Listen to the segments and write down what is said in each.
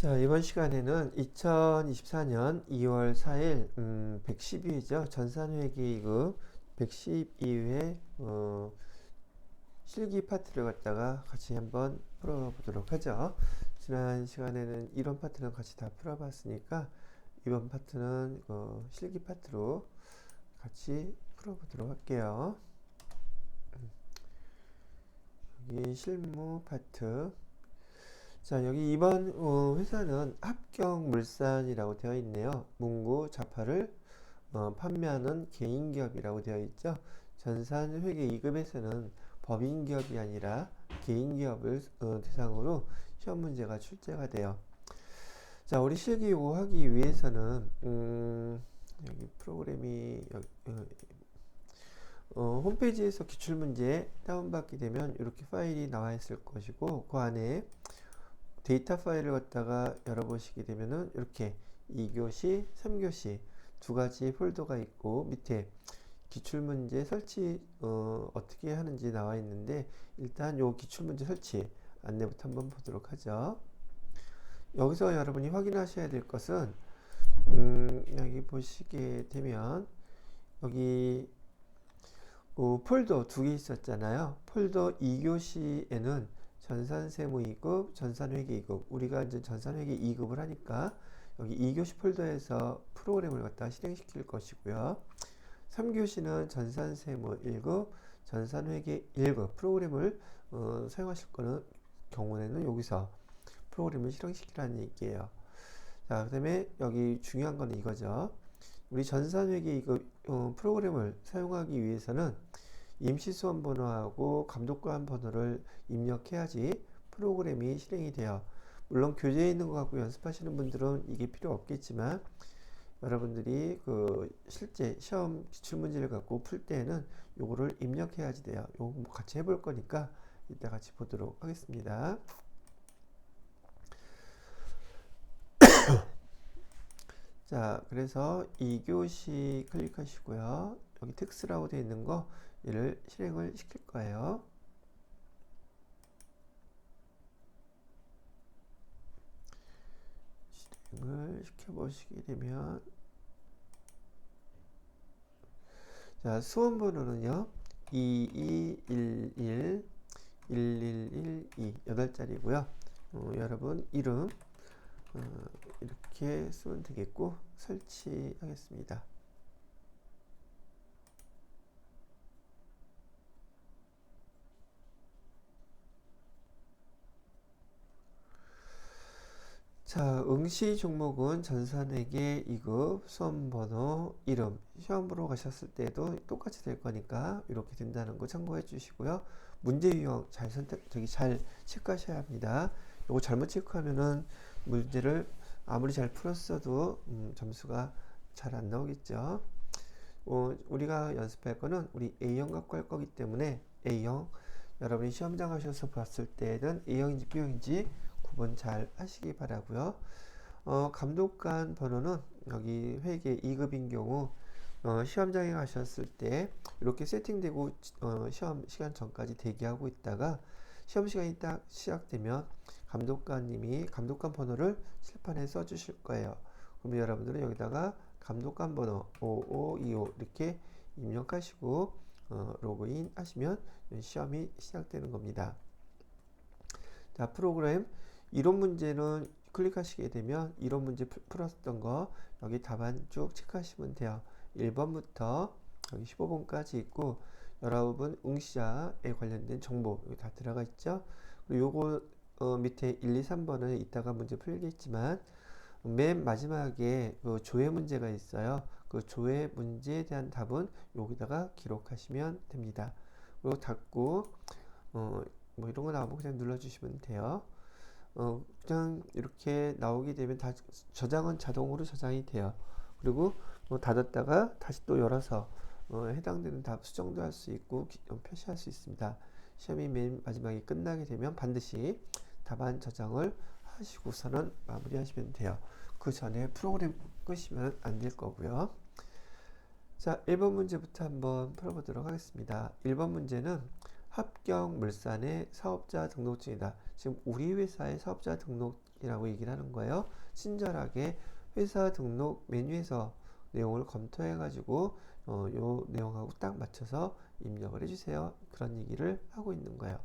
자, 이번 시간에는 2024년 2월 4일 112회죠. 전산회계이급 112회 실기 파트를 갖다가 같이 한번 풀어보도록 하죠. 지난 시간에는 이론 파트는 같이 다 풀어봤으니까 이번 파트는 실기 파트로 같이 풀어보도록 할게요. 여기 실무 파트. 자, 여기 이번 회사는 합격물산이라고 되어 있네요. 문구 자파를 판매하는 개인기업이라고 되어 있죠. 전산회계 2급에서는 법인기업이 아니라 개인기업을 대상으로 시험 문제가 출제가 돼요. 자, 우리 실기 요거 하기 위해서는 여기 프로그램이 홈페이지에서 기출문제 다운받게 되면 이렇게 파일이 나와 있을 것이고, 그 안에 데이터 파일을 갖다가 열어보시게 되면은 이렇게 2교시, 3교시 두 가지 폴더가 있고, 밑에 기출문제 설치 어떻게 하는지 나와 있는데, 일단 요 기출문제 설치 안내부터 한번 보도록 하죠. 여기서 여러분이 확인하셔야 될 것은 여기 보시게 되면 여기 폴더 두 개 있었잖아요. 폴더 2교시에는 전산세무 2급, 전산회계 2급. 우리가 이제 전산회계 2급을 하니까 여기 2교시 폴더에서 프로그램을 갖다 실행시킬 것이고요. 3교시는 전산세무 1급, 전산회계 1급 프로그램을 사용하실 거는 경우에는 여기서 프로그램을 실행시키라는 얘기예요. 자, 그 다음에 여기 중요한 거는 이거죠. 우리 전산회계 2급 프로그램을 사용하기 위해서는 임시수험 번호하고 감독관 번호를 입력해야지 프로그램이 실행이 돼요. 물론 교재에 있는 거 갖고 연습하시는 분들은 이게 필요 없겠지만, 여러분들이 실제 시험 기출문제를 갖고 풀 때는 요거를 입력해야지 돼요. 요거 같이 해볼 거니까 이따 같이 보도록 하겠습니다. 자, 그래서 2교시 클릭하시고요. 여기 텍스트라고 되어 있는 거 얘를 실행을 시킬 거예요. 실행을 시켜보시게 되면, 자, 수험 번호는요 2211 1112 8자리고요. 여러분 이름 이렇게 쓰면 되겠고, 설치하겠습니다. 자, 응시 종목은 전산회계 2급, 수험번호, 이름. 시험 보러 가셨을 때도 똑같이 될 거니까 이렇게 된다는 거 참고해 주시고요. 문제 유형 잘 잘 체크하셔야 합니다. 이거 잘못 체크하면은 문제를 아무리 잘 풀었어도 점수가 잘 안 나오겠죠. 우리가 연습할 거는 우리 A형 갖고 할 거기 때문에 A형, 여러분이 시험장 가셔서 봤을 때는 A형인지 B형인지 구분 잘 하시기 바라고요. 감독관 번호는 여기 회계 2급인 경우 시험장에 가셨을 때 이렇게 세팅되고 시험 시간 전까지 대기하고 있다가 시험 시간이 딱 시작되면 감독관님이 감독관 번호를 칠판에 써 주실 거예요. 그럼 여러분들은 여기다가 감독관 번호 5525 이렇게 입력하시고 로그인 하시면 시험이 시작되는 겁니다. 자, 프로그램 이론 문제는 클릭하시게 되면 이론 문제 풀었던 거 여기 답안 쭉 체크하시면 돼요. 1번부터 여기 15번까지 있고, 여러분 응시자에 관련된 정보 여기 다 들어가 있죠. 그리고 요거 밑에 1, 2, 3번은 이따가 문제 풀겠지만, 맨 마지막에 조회 문제가 있어요. 그 조회 문제에 대한 답은 여기다가 기록하시면 됩니다. 그리고 닫고 뭐 이런 거 나오면 그냥 눌러주시면 돼요. 그냥 이렇게 나오게 되면 다 저장은 자동으로 저장이 돼요. 그리고 닫았다가 다시 또 열어서 해당되는 답 수정도 할 수 있고 표시할 수 있습니다. 시험이 맨 마지막에 끝나게 되면 반드시 답안 저장을 하시고서는 마무리 하시면 돼요. 그 전에 프로그램 끄시면 안 될 거고요. 자, 1번 문제부터 한번 풀어보도록 하겠습니다. 1번 문제는 합격물산의 사업자 등록증이다. 지금 우리 회사의 사업자 등록이라고 얘기를 하는 거예요. 친절하게 회사 등록 메뉴에서 내용을 검토해 가지고 요 내용하고 딱 맞춰서 입력을 해주세요. 그런 얘기를 하고 있는 거예요.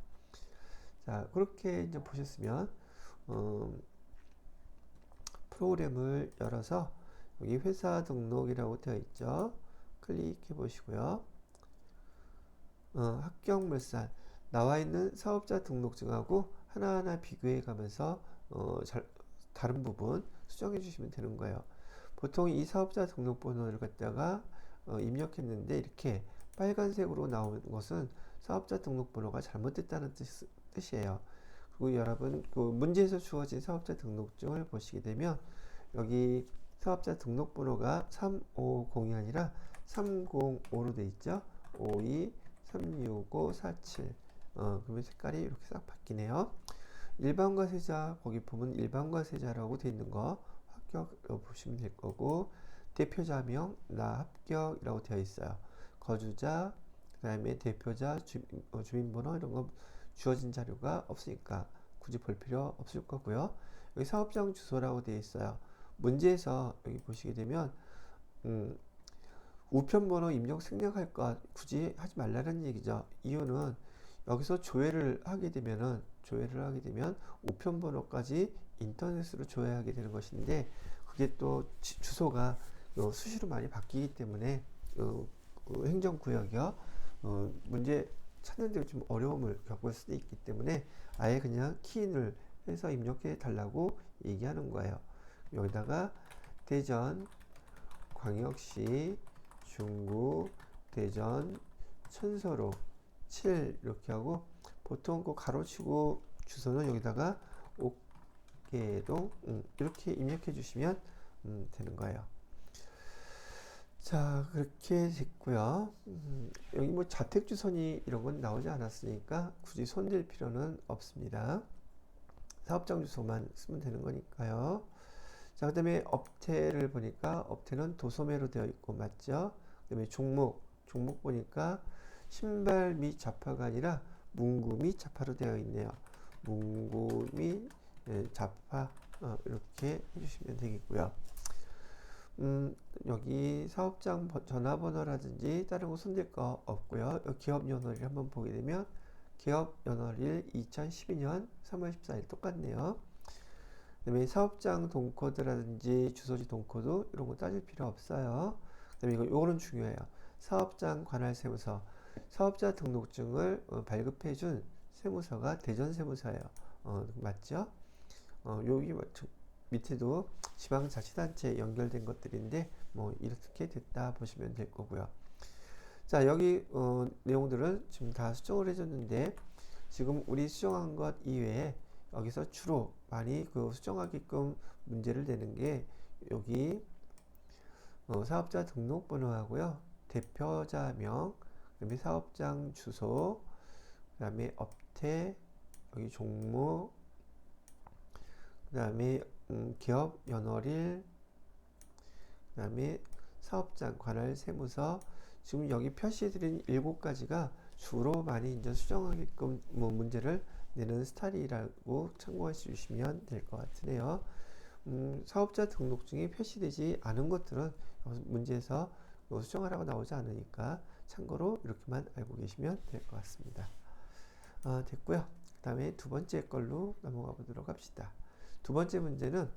자, 그렇게 이제 보셨으면 프로그램을 열어서 여기 회사 등록이라고 되어 있죠. 클릭해 보시고요. 합격물산 나와 있는 사업자 등록증하고 하나하나 비교해 가면서 다른 부분 수정해 주시면 되는 거예요. 보통 이 사업자 등록번호를 갖다가 입력했는데 이렇게 빨간색으로 나오는 것은 사업자 등록번호가 잘못됐다는 뜻이에요. 그리고 여러분 그 문제에서 주어진 사업자 등록증을 보시게 되면 여기 사업자 등록번호가 350이 아니라 305로 되어 있죠. 52 365 47 그러면 색깔이 이렇게 싹 바뀌네요. 일반 과세자 거기 보면 일반 과세자라고 되어 있는 거 합격 보시면 될 거고, 대표자명 나 합격이라고 되어 있어요. 거주자 그 다음에 대표자 주민번호 이런 거 주어진 자료가 없으니까 굳이 볼 필요 없을 거고요. 여기 사업장 주소라고 되어 있어요. 문제에서 여기 보시게 되면 우편번호 입력 생략할 것 굳이 하지 말라는 얘기죠. 이유는 여기서 조회를 하게 되면 우편번호까지 인터넷으로 조회하게 되는 것인데, 그게 또 주소가 수시로 많이 바뀌기 때문에 행정구역이요 문제 찾는 데 좀 어려움을 겪을 수도 있기 때문에 아예 그냥 키인을 해서 입력해 달라고 얘기하는 거예요. 여기다가 대전 광역시 중구 대전 천서로 7 이렇게 하고, 보통 그 가로치고 주소는 여기다가 옥계동 이렇게 입력해 주시면 되는 거예요. 자, 그렇게 됐고요. 여기 뭐 자택주소니 이런 건 나오지 않았으니까 굳이 손댈 필요는 없습니다. 사업장 주소만 쓰면 되는 거니까요. 자, 그 다음에 업태를 보니까 업태는 도소매로 되어 있고 맞죠? 그 다음에 종목 보니까 신발 및 잡화가 아니라 문구 및 잡화로 되어 있네요. 문구 및 잡화 이렇게 해주시면 되겠고요. 여기 사업장 전화번호라든지 다른 거 손댈 거 없고요. 기업 연월일 한번 보게 되면 기업 연월일 2012년 3월 14일 똑같네요. 그 다음에 사업장 동코드라든지 주소지 동코드 이런 거 따질 필요 없어요. 그 다음에 요거는 중요해요. 사업장 관할 세무서, 사업자 등록증을 발급해 준 세무서가 대전 세무서예요. 맞죠? 여기 밑에도 지방자치단체 연결된 것들인데 뭐 이렇게 됐다 보시면 될 거고요. 자, 여기 내용들은 지금 다 수정을 해줬는데, 지금 우리 수정한 것 이외에 여기서 주로 많이 수정하게끔 문제를 내는 게 여기 사업자 등록번호하고요, 대표자명, 그다음에 사업장 주소, 그다음에 업태, 여기 종목, 그다음에 기업 연월일, 그다음에 사업장 관할 세무서, 지금 여기 표시해드린 7가지가 주로 많이 이제 수정하게끔 문제를 내는 스타일이라고 참고해 주시면 될 것 같으네요. 사업자 등록증이 표시되지 않은 것들은 문제에서 수정하라고 나오지 않으니까 참고로 이렇게만 알고 계시면 될 것 같습니다. 됐고요. 그 다음에 두 번째 걸로 넘어가 보도록 합시다. 두 번째 문제는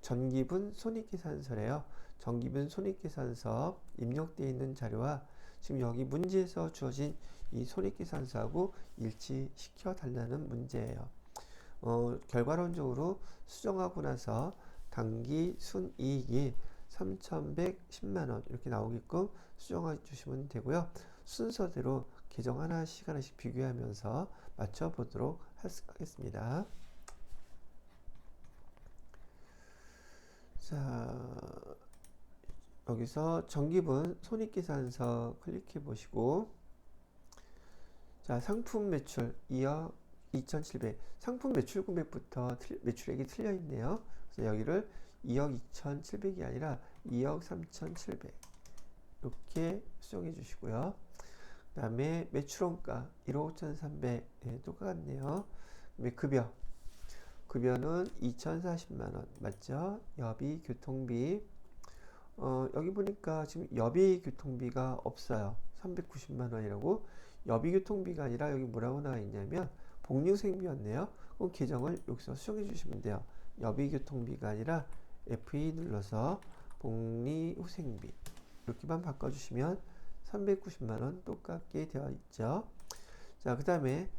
전기분 손익계산서래요. 전기분 손익계산서 입력되어 있는 자료와 지금 여기 문제에서 주어진 이 손익계산서하고 일치시켜 달라는 문제예요. 결과론적으로 수정하고 나서 당기 순이익이 3,110만원 이렇게 나오게끔 수정해 주시면 되고요. 순서대로 계정 하나씩 비교하면서 맞춰보도록 하겠습니다. 자, 여기서 전기분 손익계산서 클릭해 보시고, 자, 상품 매출 2억 2,700, 상품 매출 금액부터 매출액이 틀려 있네요. 그래서 여기를 2억 2,700이 아니라 2억 3,700 이렇게 수정해 주시고요. 그 그 다음에 매출원가 1억 5,300 예, 똑같네요. 그다음에 급여는 2,040만원 맞죠? 여비 교통비 여기 보니까 지금 여비 교통비가 없어요. 390만원이라고. 여비 교통비가 아니라 여기 뭐라고 나와 있냐면 복리후생비였네요. 그럼 계정을 여기서 수정해 주시면 돼요. 여비 교통비가 아니라 F2 눌러서 복리후생비 이렇게만 바꿔주시면 390만원 똑같게 되어 있죠. 자, 그 다음에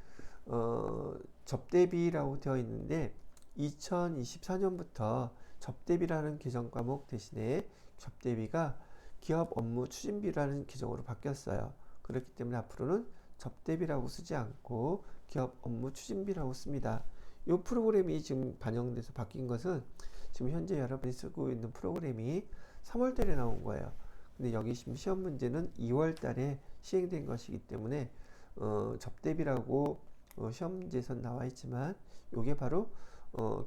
접대비라고 되어 있는데 2024년부터 접대비라는 계정 과목 대신에 접대비가 기업 업무 추진비라는 계정으로 바뀌었어요. 그렇기 때문에 앞으로는 접대비라고 쓰지 않고 기업 업무 추진비라고 씁니다. 이 프로그램이 지금 반영돼서 바뀐 것은 지금 현재 여러분이 쓰고 있는 프로그램이 3월 달에 나온 거예요. 근데 여기 지금 시험 문제는 2월 달에 시행된 것이기 때문에 접대비라고 시험 문제에선 나와 있지만 이게 바로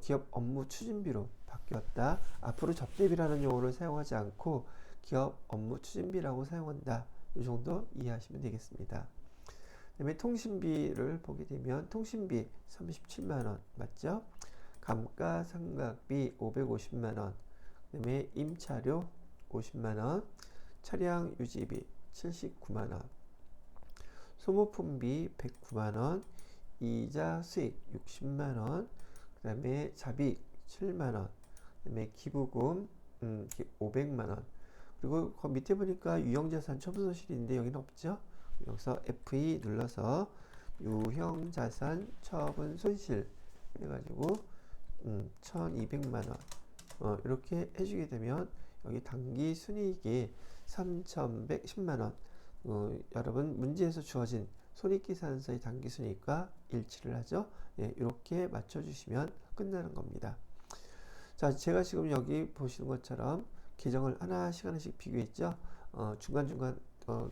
기업 업무 추진비로 바뀌었다. 앞으로 접대비라는 용어를 사용하지 않고 기업 업무 추진비라고 사용한다. 이 정도 이해하시면 되겠습니다. 그다음에 통신비를 보게 되면 통신비 37만원 맞죠? 감가상각비 550만원, 그다음에 임차료 50만원, 차량 유지비 79만원, 소모품비 109만원, 이자 수익 60만원, 그 다음에 자비 7만원, 그 다음에 기부금 500만원, 그리고 그 밑에 보니까 유형자산 처분손실인데 여기는 없죠. 여기서 F2 눌러서 유형자산 처분손실 해가지고 1200만원 이렇게 해주게 되면 여기 당기순이익이 3110만원 여러분 문제에서 주어진 손익계산서의 당기순이익과 일치를 하죠. 예, 이렇게 맞춰주시면 끝나는 겁니다. 자, 제가 지금 여기 보시는 것처럼 계정을 하나씩 비교했죠. 중간중간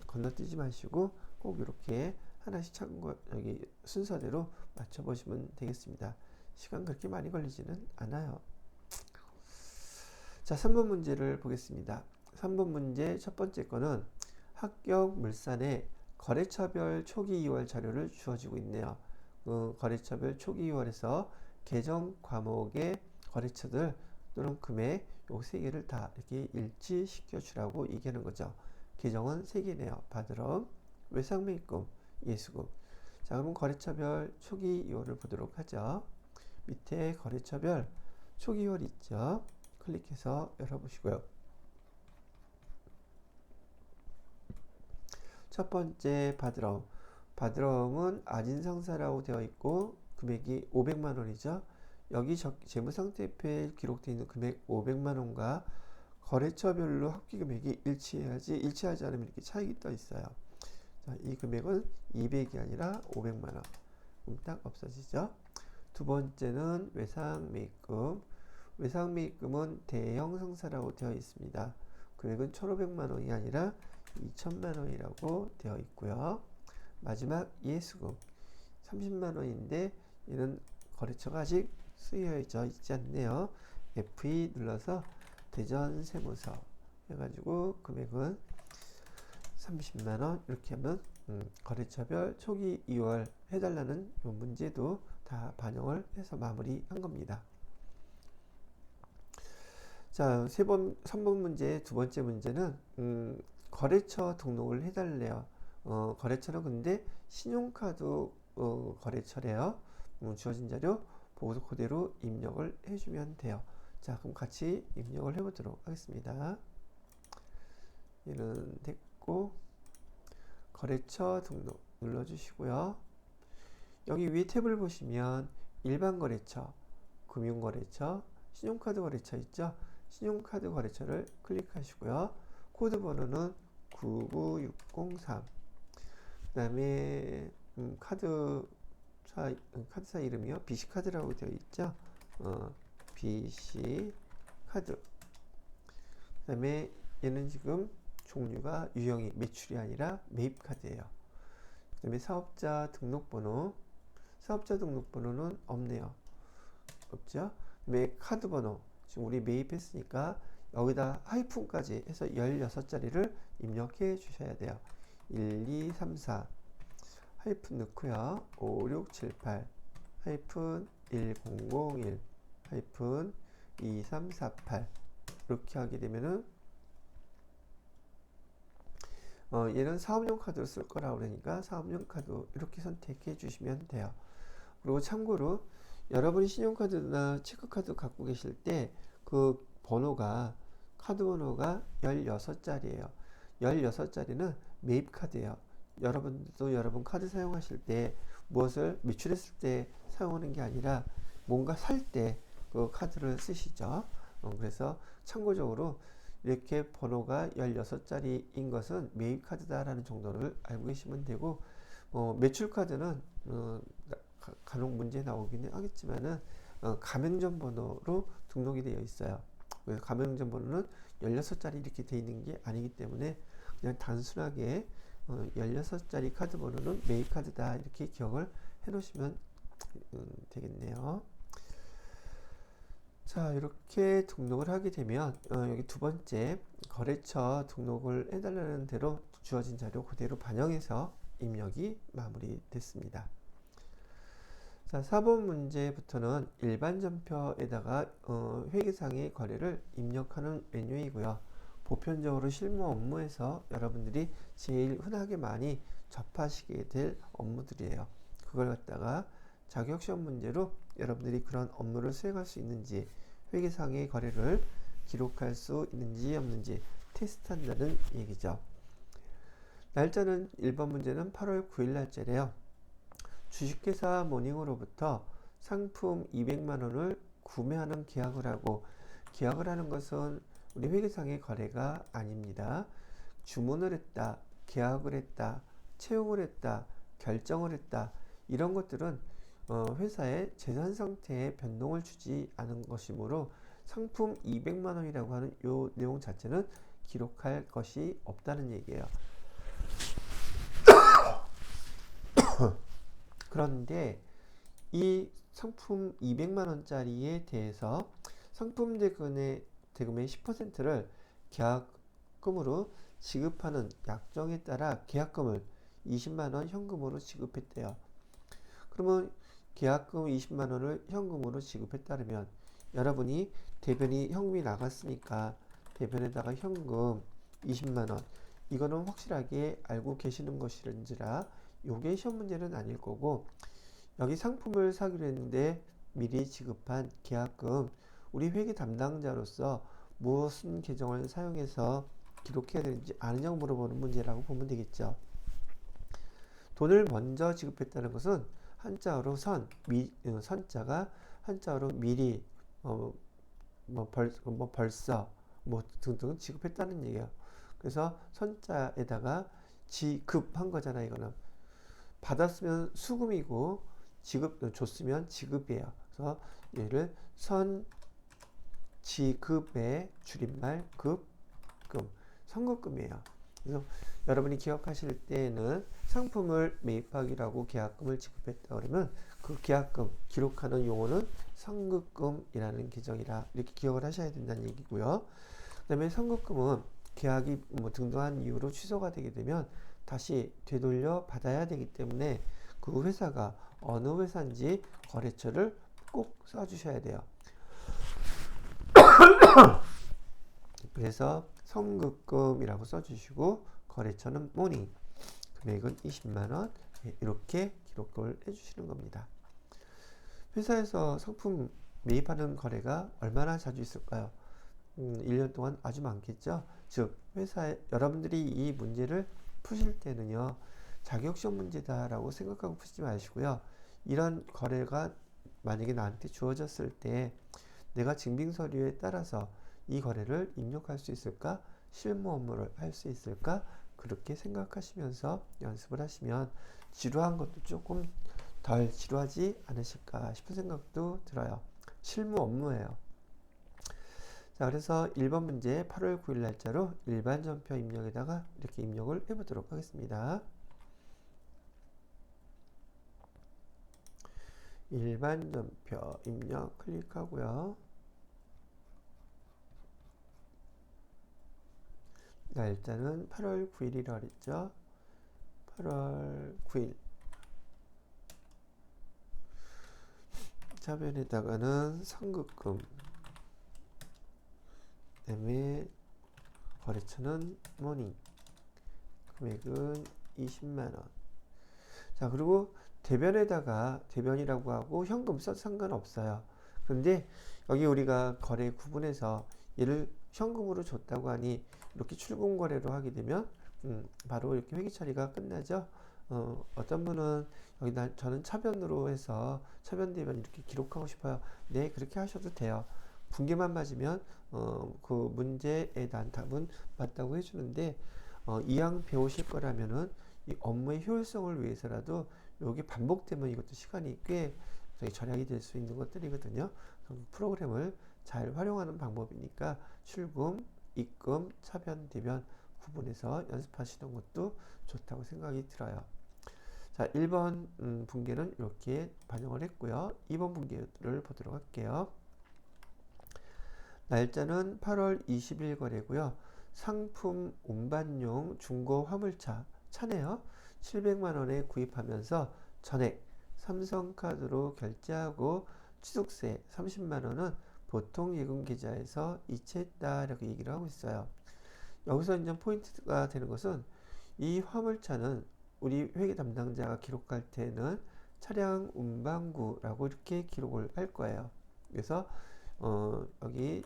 건너뛰지 마시고 꼭 이렇게 하나씩 참고 여기 순서대로 맞춰보시면 되겠습니다. 시간 그렇게 많이 걸리지는 않아요. 자, 3번 문제를 보겠습니다. 3번 문제 첫 번째 거는 합격 물산에 거래처별 초기 2월 자료를 주어지고 있네요. 거래처별 초기 2월에서 계정 과목의 거래처들 또는 금액 요 세 개를 다 이렇게 일치시켜 주라고 얘기하는 거죠. 계정은 3개네요. 받으러 외상매입금, 예수금. 자, 그럼 거래처별 초기 2월을 보도록 하죠. 밑에 거래처별 초기 2월 있죠. 클릭해서 열어보시고요. 첫 번째 받으러움은 아진상사라고 되어 있고 금액이 500만원이죠. 여기 재무상태표에 기록되어 있는 금액 500만원과 거래처별로 합계 금액이 일치해야지 일치하지 않으면 이렇게 차익이 떠 있어요. 자, 이 금액은 200이 아니라 500만원. 그럼 딱 없어지죠. 두 번째는 외상매입금. 외상매입금은 대형상사라고 되어 있습니다. 금액은 1,500만원이 아니라 2,000만원이라고 되어 있고요. 마지막 예수금 30만원인데 얘는 거래처가 아직 쓰여져 있지 않네요. F2 눌러서 대전세무서 해가지고 금액은 30만원 이렇게 하면 거래처별 초기 2월 해달라는 이 문제도 다 반영을 해서 마무리한 겁니다. 자, 3번 문제 두 번째 문제는 거래처 등록을 해달래요. 거래처는 근데 신용카드 거래처래요. 주어진 자료 보고서 그대로 입력을 해주면 돼요. 자, 그럼 같이 입력을 해보도록 하겠습니다. 얘는 됐고 거래처 등록 눌러주시고요. 여기 위에 탭을 보시면 일반 거래처, 금융거래처, 신용카드 거래처 있죠. 신용카드 거래처를 클릭하시고요. 코드 번호는 99603. 그 다음에 카드사 이름이요. BC카드라고 되어 있죠. BC카드. 그 다음에 얘는 지금 종류가 유형이 매출이 아니라 매입카드예요. 그 다음에 사업자 등록번호. 사업자 등록번호는 없네요. 없죠. 그다음에 카드번호. 지금 우리 매입했으니까 여기다 하이픈까지 해서 16자리를 입력해 주셔야 돼요. 1, 2, 3, 4 하이픈 넣고요. 5, 6, 7, 8 하이픈 1001 하이픈 2, 3, 4, 8 이렇게 하게 되면은 얘는 사업용 카드로 쓸 거라 그러니까 사업용 카드 이렇게 선택해 주시면 돼요. 그리고 참고로 여러분이 신용카드나 체크카드 갖고 계실 때 그 번호가 카드 번호가 16자리예요. 16자리는 매입카드예요. 여러분도 여러분 카드 사용하실 때 무엇을 매출했을 때 사용하는 게 아니라 뭔가 살 때 그 카드를 쓰시죠. 그래서 참고적으로 이렇게 번호가 16자리인 것은 매입카드다라는 정도를 알고 계시면 되고, 매출카드는 간혹 문제 나오기는 하겠지만은 가맹점 번호로 등록이 되어 있어요. 그래서 가맹점 번호는 16자리 이렇게 되어 있는 게 아니기 때문에 그냥 단순하게 16자리 카드 번호는 매입카드다 이렇게 기억을 해 놓으시면 되겠네요. 자, 이렇게 등록을 하게 되면 여기 두 번째 거래처 등록을 해달라는 대로 주어진 자료 그대로 반영해서 입력이 마무리됐습니다. 자, 4번 문제부터는 일반 전표에다가 회계상의 거래를 입력하는 메뉴이고요. 보편적으로 실무 업무에서 여러분들이 제일 흔하게 많이 접하시게 될 업무들이에요. 그걸 갖다가 자격시험 문제로 여러분들이 그런 업무를 수행할 수 있는지, 회계상의 거래를 기록할 수 있는지 없는지 테스트한다는 얘기죠. 날짜는 1번 문제는 8월 9일 날짜래요. 주식회사 모닝으로부터 상품 200만원을 구매하는 계약을 하고, 계약을 하는 것은 우리 회계상의 거래가 아닙니다. 주문을 했다, 계약을 했다, 채용을 했다, 결정을 했다, 이런 것들은 회사의 재산 상태에 변동을 주지 않은 것이므로 상품 200만원이라고 하는 요 내용 자체는 기록할 것이 없다는 얘기예요. 그런데 이 상품 200만원짜리에 대해서 상품 대금의 10%를 계약금으로 지급하는 약정에 따라 계약금을 20만원 현금으로 지급했대요. 그러면 계약금 20만원을 현금으로 지급했다면 여러분이 대변이 현금이 나갔으니까 대변에다가 현금 20만원, 이거는 확실하게 알고 계시는 것인지라 요게 시험 문제는 아닐 거고, 여기 상품을 사기로 했는데 미리 지급한 계약금, 우리 회계 담당자로서 무슨 계정을 사용해서 기록해야 되는지 아느냐고 물어보는 문제라고 보면 되겠죠. 돈을 먼저 지급했다는 것은 한자어로 선자가 한자어로 미리, 벌써, 등등 지급했다는 얘기예요. 그래서 선자에다가 지급한 거잖아. 이거는 받았으면 수금이고 줬으면 지급이에요. 그래서 얘를 선지급의 줄임말 급금, 선급금이에요. 그래서 여러분이 기억하실 때에는 상품을 매입하기라고 계약금을 지급했다 그러면 그 계약금 기록하는 용어는 선급금이라는 계정이라 이렇게 기억을 하셔야 된다는 얘기고요. 그 다음에 선급금은 계약이 등등한 이유로 취소가 되게 되면 다시 되돌려 받아야 되기 때문에 그 회사가 어느 회사인지 거래처를 꼭 써주셔야 돼요. 그래서 선급금이라고 써주시고 거래처는 모닝, 금액은 20만원 이렇게 기록을 해주시는 겁니다. 회사에서 상품 매입하는 거래가 얼마나 자주 있을까요? 1년 동안 아주 많겠죠. 즉 회사에 여러분들이 이 문제를 푸실 때는요, 자격시험 문제다라고 생각하고 푸시지 마시고요, 이런 거래가 만약에 나한테 주어졌을 때 내가 증빙서류에 따라서 이 거래를 입력할 수 있을까, 실무 업무를 할 수 있을까, 그렇게 생각하시면서 연습을 하시면 지루한 것도 조금 덜 지루하지 않으실까 싶은 생각도 들어요. 실무 업무예요. 자, 그래서 1번 문제 8월 9일 날짜로 일반 전표 입력에다가 이렇게 입력을 해보도록 하겠습니다. 일반 전표 입력 클릭하고요. 날짜는 8월 9일이라고 했죠. 8월 9일. 차변에다가는 상급금, 그다음에 거래처는 모닝, 금액은 20만원. 자, 그리고 대변에다가 대변이라고 하고 현금 써도 상관없어요. 그런데 여기 우리가 거래 구분해서 얘를 현금으로 줬다고 하니 이렇게 출금 거래로 하게 되면 바로 이렇게 회계 처리가 끝나죠. 어떤 분은 여기다 저는 차변으로 해서 차변 대변 이렇게 기록하고 싶어요. 네, 그렇게 하셔도 돼요. 분계만 맞으면 그 문제에 대한 답은 맞다고 해주는데 이왕 배우실 거라면은 이 업무의 효율성을 위해서라도 여기 반복되면 이것도 시간이 꽤 절약이 될 수 있는 것들이거든요. 프로그램을 잘 활용하는 방법이니까 출금, 입금, 차변, 대변 구분해서 연습하시는 것도 좋다고 생각이 들어요. 자, 1번 분계는 이렇게 반영을 했고요. 2번 분계를 보도록 할게요. 날짜는 8월 20일 거래고요. 상품 운반용 중고 화물차 차네요. 700만원에 구입하면서 전액 삼성카드로 결제하고 취득세 30만원은 보통 예금 계좌에서 이체했다 라고 얘기를 하고 있어요. 여기서 이제 포인트가 되는 것은 이 화물차는 우리 회계 담당자가 기록할 때는 차량 운반구라고 이렇게 기록을 할 거예요. 그래서 여기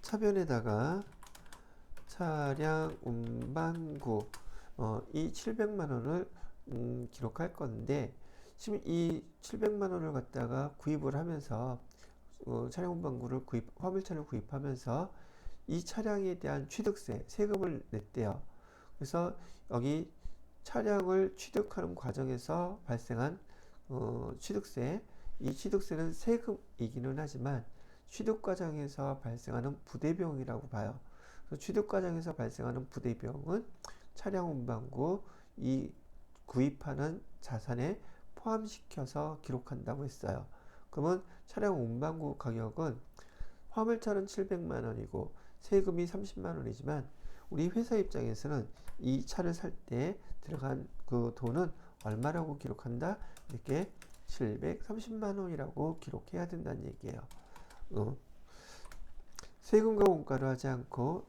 차변에다가 차량 운반구 이 700만원을 기록할 건데 지금 이 700만원을 갖다가 구입을 하면서 차량 운반구를 화물차를 구입하면서 이 차량에 대한 취득세, 세금을 냈대요. 그래서 여기 차량을 취득하는 과정에서 발생한 취득세, 이 취득세는 세금이기는 하지만 취득 과정에서 발생하는 부대비용이라고 봐요. 그래서 취득 과정에서 발생하는 부대비용은 차량 운반구 이 구입하는 자산에 포함시켜서 기록한다고 했어요. 그러면 차량 운반구 가격은 화물차는 700만원이고 세금이 30만원이지만 우리 회사 입장에서는 이 차를 살 때 들어간 그 돈은 얼마라고 기록한다? 이렇게 730만원이라고 기록해야 된다는 얘기예요. 세금과 원가를 하지 않고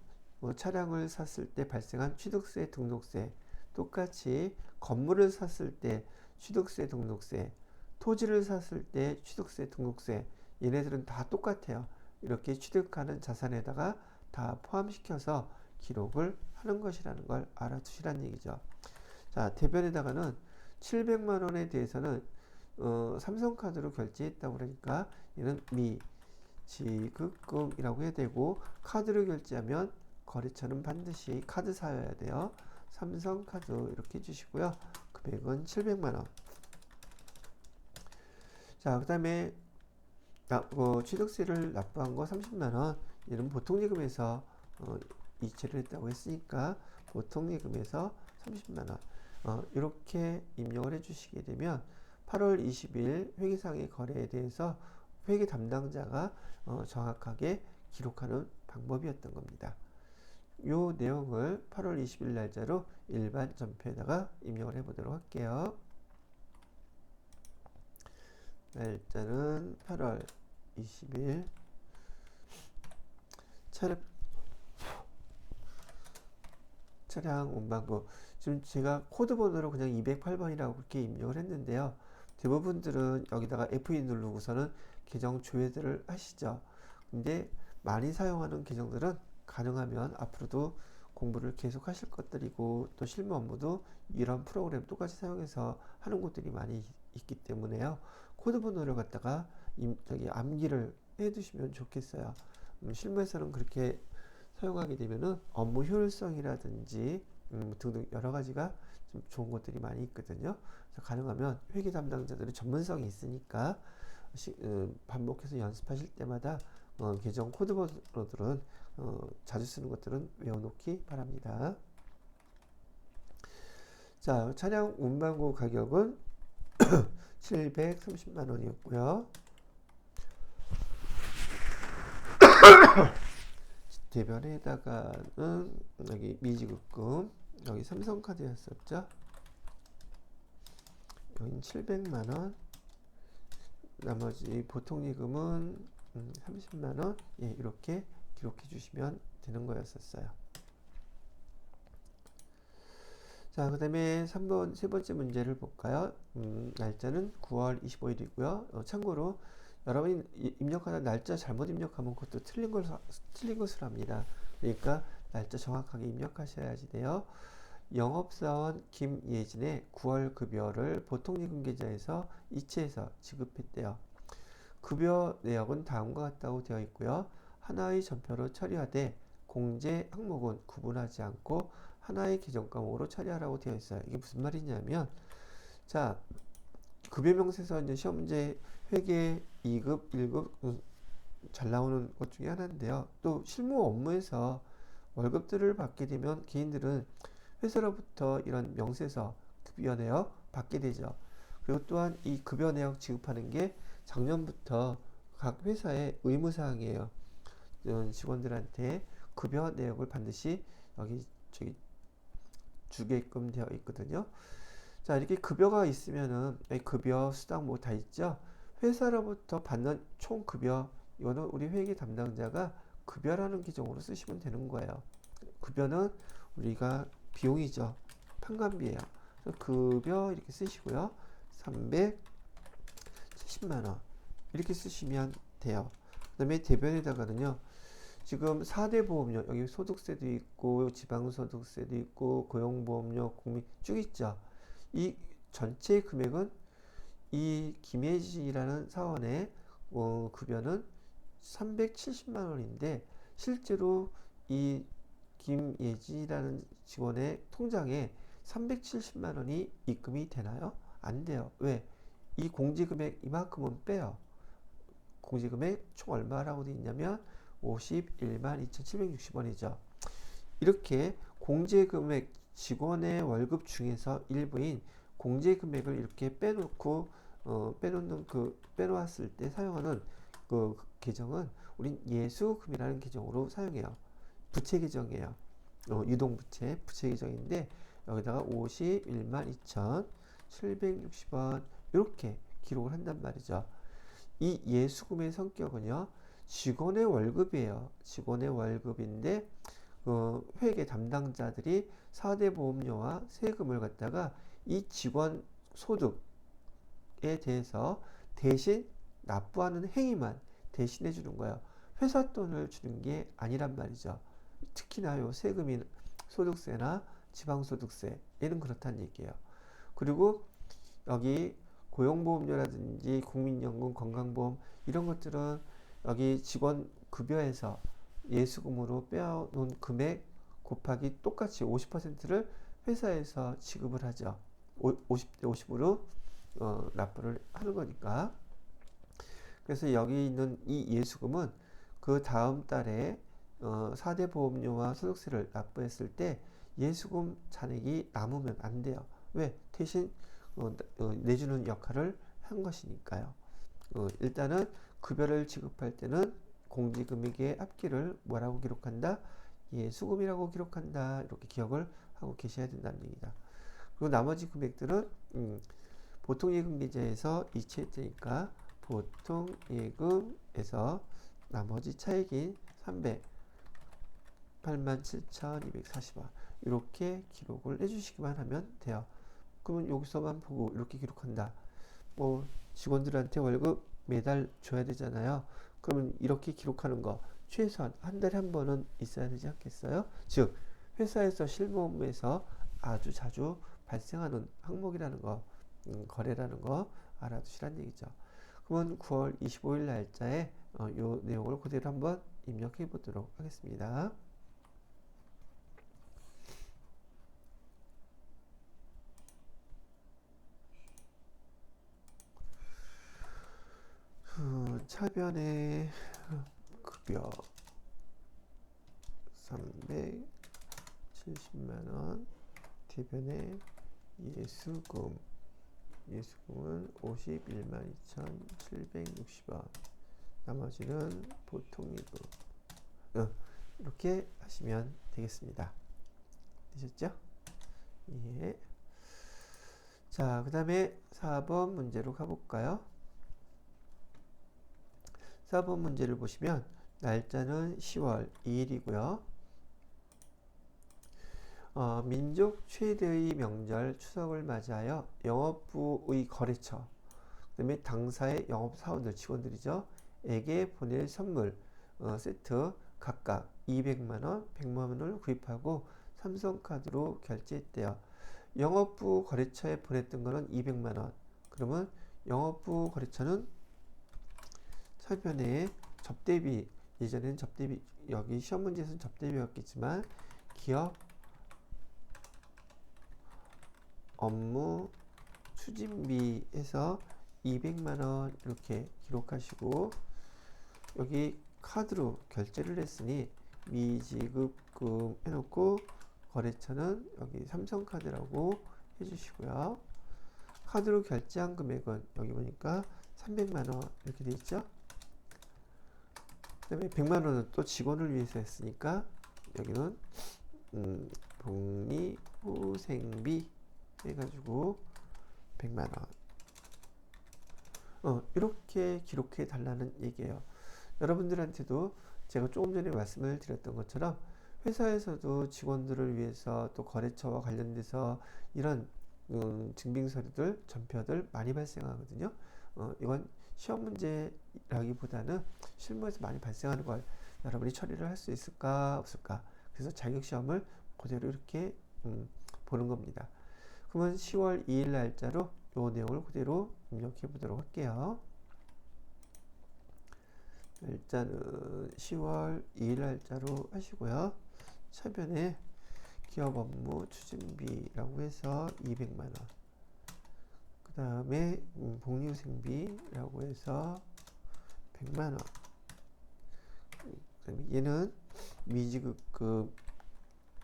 차량을 샀을 때 발생한 취득세, 등록세, 똑같이 건물을 샀을 때 취득세, 등록세, 토지를 샀을 때 취득세, 등록세, 얘네들은 다 똑같아요. 이렇게 취득하는 자산에다가 다 포함시켜서 기록을 하는 것이라는 걸 알아두시라는 얘기죠. 자, 대변에다가는 700만원에 대해서는 삼성카드로 결제했다고 그러니까 얘는 지급금이라고 해야 되고, 카드로 결제하면 거래처는 반드시 카드사여야 돼요. 삼성카드 이렇게 해주시고요. 금액은 700만원. 자, 그 다음에 취득세를 납부한 거 30만원. 얘는 보통예금에서 이체를 했다고 했으니까 보통예금에서 30만원. 이렇게 입력을 해주시게 되면 8월 20일 회계상의 거래에 대해서 회계 담당자가 정확하게 기록하는 방법이었던 겁니다. 이 내용을 8월 20일 날짜로 일반 전표에다가 입력을 해보도록 할게요. 날짜는 8월 20일 차량 운반구. 지금 제가 코드번호로 그냥 208번이라고 그렇게 입력을 했는데요. 대부분들은 여기다가 F2 누르고서는 계정 조회들을 하시죠. 근데 많이 사용하는 계정들은 가능하면 앞으로도 공부를 계속 하실 것들이고 또 실무 업무도 이런 프로그램 똑같이 사용해서 하는 곳들이 많이 있기 때문에요. 코드 번호를 갖다가 암기를 해 두시면 좋겠어요. 실무에서는 그렇게 사용하게 되면은 업무 효율성이라든지 등등 여러 가지가 좀 좋은 것들이 많이 있거든요. 그래서 가능하면 회계 담당자들의 전문성이 있으니까 반복해서 연습하실 때마다 계정 코드 번호들은 자주 쓰는 것들은 외워놓기 바랍니다. 자, 차량 운반구 가격은 730만원이었고요. 대변에다가는 여기 미지급금, 여기 삼성카드였었죠. 여긴 700만원, 나머지 보통예금은 30만원, 예, 이렇게 기록해 주시면 되는 거였었어요. 자, 그 다음에 세 번째 문제를 볼까요? 날짜는 9월 25일이고요. 참고로 여러분이 입력하다 날짜 잘못 입력하면 그것도 틀린 것을 합니다. 그러니까 날짜 정확하게 입력하셔야지 돼요. 영업사원 김예진의 9월 급여를 보통예금 계좌에서 이체해서 지급했대요. 급여 내역은 다음과 같다고 되어 있고요. 하나의 전표로 처리하되 공제 항목은 구분하지 않고 하나의 계정 과목으로 처리하라고 되어 있어요. 이게 무슨 말이냐면, 자, 급여 명세서 이제 시험 문제 회계 2급, 1급 잘 나오는 것 중에 하나인데요. 또 실무 업무에서 월급들을 받게 되면 개인들은 회사로부터 이런 명세서, 급여 내역 받게 되죠. 그리고 또한 이 급여 내역 지급하는 게 작년부터 각 회사의 의무사항이에요. 직원들한테 급여 내역을 반드시 여기 주게끔 되어 있거든요. 자, 이렇게 급여가 있으면은 급여 수당 뭐 다 있죠. 회사로부터 받는 총 급여, 이거는 우리 회계 담당자가 급여라는 계정으로 쓰시면 되는 거예요. 급여는 우리가 비용이죠. 판관비예요. 급여 이렇게 쓰시고요. 370만원 이렇게 쓰시면 돼요. 그 다음에 대변에다가는요, 지금 4대 보험료, 여기 소득세도 있고 지방소득세도 있고 고용보험료, 국민 쭉 있죠. 이 전체 금액은 이 김혜진이라는 사원의 급여는 370만 원인데 실제로 이 김예진이라는 직원의 통장에 370만 원이 입금이 되나요? 안 돼요. 왜? 이 공제금액 이만큼은 빼요. 공제금액 총 얼마라고 되어 있냐면 51만 2,760원이죠. 이렇게 공제금액, 직원의 월급 중에서 일부인 공제금액을 이렇게 빼놓고 빼놓았을 때 사용하는 그 계정은 우린 예수금이라는 계정으로 사용해요. 부채 계정이에요. 유동부채 부채 계정인데 여기다가 51만 2,760원 이렇게 기록을 한단 말이죠. 이 예수금의 성격은요, 직원의 월급이에요. 직원의 월급인데 회계 담당자들이 4대 보험료와 세금을 갖다가 이 직원 소득에 대해서 대신 납부하는 행위만 대신해 주는 거예요. 회사 돈을 주는 게 아니란 말이죠. 특히나 요 세금이 소득세나 지방소득세 얘는 그렇다는 얘기예요. 그리고 여기 고용보험료라든지 국민연금, 건강보험 이런 것들은 여기 직원 급여에서 예수금으로 빼놓은 금액 곱하기 똑같이 50%를 회사에서 지급을 하죠. 50대 50으로 납부를 하는 거니까. 그래서 여기 있는 이 예수금은 그 다음 달에 4대 보험료와 소득세를 납부했을 때 예수금 잔액이 남으면 안 돼요. 왜? 대신 내주는 역할을 한 것이니까요. 일단은 급여를 지급할 때는 공제금액의 앞뒤를 뭐라고 기록한다? 예수금이라고 기록한다. 이렇게 기억을 하고 계셔야 된다는 얘기다. 그리고 나머지 금액들은 보통예금 계좌에서 이체했으니까 보통예금에서 나머지 차액인 387,240원 이렇게 기록을 해주시기만 하면 돼요. 그러면 여기서만 보고 이렇게 기록한다. 뭐 직원들한테 월급 매달 줘야 되잖아요. 그러면 이렇게 기록하는 거 최소한 한 달에 한 번은 있어야 되지 않겠어요? 즉 회사에서 실무 업무에서 아주 자주 발생하는 항목이라는 거, 거래라는 거 알아두시란 얘기죠. 그러면 9월 25일 날짜에 요 내용을 그대로 한번 입력해 보도록 하겠습니다. 차변의 급여 370만원, 대변의 예수금은 51만 2,760원, 나머지는 보통예금. 이렇게 하시면 되겠습니다. 되셨죠? 예. 자, 그 다음에 4번 문제로 가볼까요? 4번 문제를 보시면 날짜는 10월 2일이고요. 민족 최대의 명절 추석을 맞이하여 영업부의 거래처, 그 다음에 당사의 영업사원들, 직원들이죠. 에게 보낼 선물 세트 각각 200만원, 100만원을 구입하고 삼성카드로 결제했대요. 영업부 거래처에 보냈던 거는 200만원. 그러면 영업부 거래처는 차변에 접대비, 예전에는 접대비, 여기 시험 문제에서는 접대비였겠지만 기업 업무 추진비에서 200만원 이렇게 기록하시고, 여기 카드로 결제를 했으니 미지급금 해놓고 거래처는 여기 삼성카드라고 해주시고요. 카드로 결제한 금액은 여기 보니까 300만원 이렇게 돼 있죠. 그 다음에 100만원은 또 직원을 위해서 했으니까 여기는 복리후생비 해가지고 100만원 이렇게 기록해 달라는 얘기예요. 여러분들한테도 제가 조금 전에 말씀을 드렸던 것처럼 회사에서도 직원들을 위해서 또 거래처와 관련돼서 이런 증빙서류들, 전표들 많이 발생하거든요. 이건 시험 문제라기보다는 실무에서 많이 발생하는 걸 여러분이 처리를 할 수 있을까 없을까, 그래서 자격시험을 그대로 이렇게 보는 겁니다. 그러면 10월 2일 날짜로 이 내용을 그대로 입력해 보도록 할게요. 일단은 10월 2일 날짜로 하시고요. 차변에 기업 업무 추진비라고 해서 200만원, 그 다음에 복리후생비라고 해서 100만원, 얘는 미지급금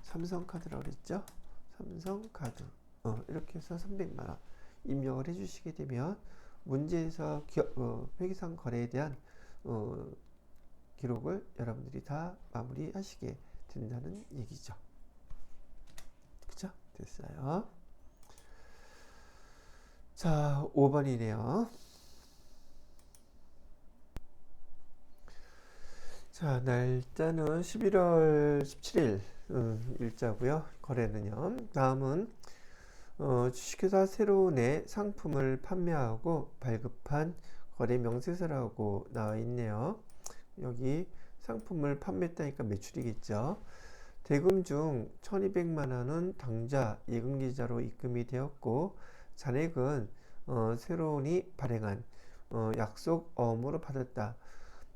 삼성카드라고 그랬죠. 삼성카드 이렇게 해서 300만원 입력을 해주시게 되면 문제에서 회계상 거래에 대한 기록을 여러분들이 다 마무리 하시게 된다는 얘기죠. 그쵸? 됐어요. 자, 5번이네요. 자, 날짜는 11월 17일 일자고요. 거래는요. 다음은 주식회사 새로운의 상품을 판매하고 발급한 거래 명세서라고 나와 있네요. 여기 상품을 판매했다니까 매출이겠죠. 대금 중 1200만원은 당좌 예금계좌로 입금이 되었고, 잔액은 새로운이 발행한 약속어음으로 받았다.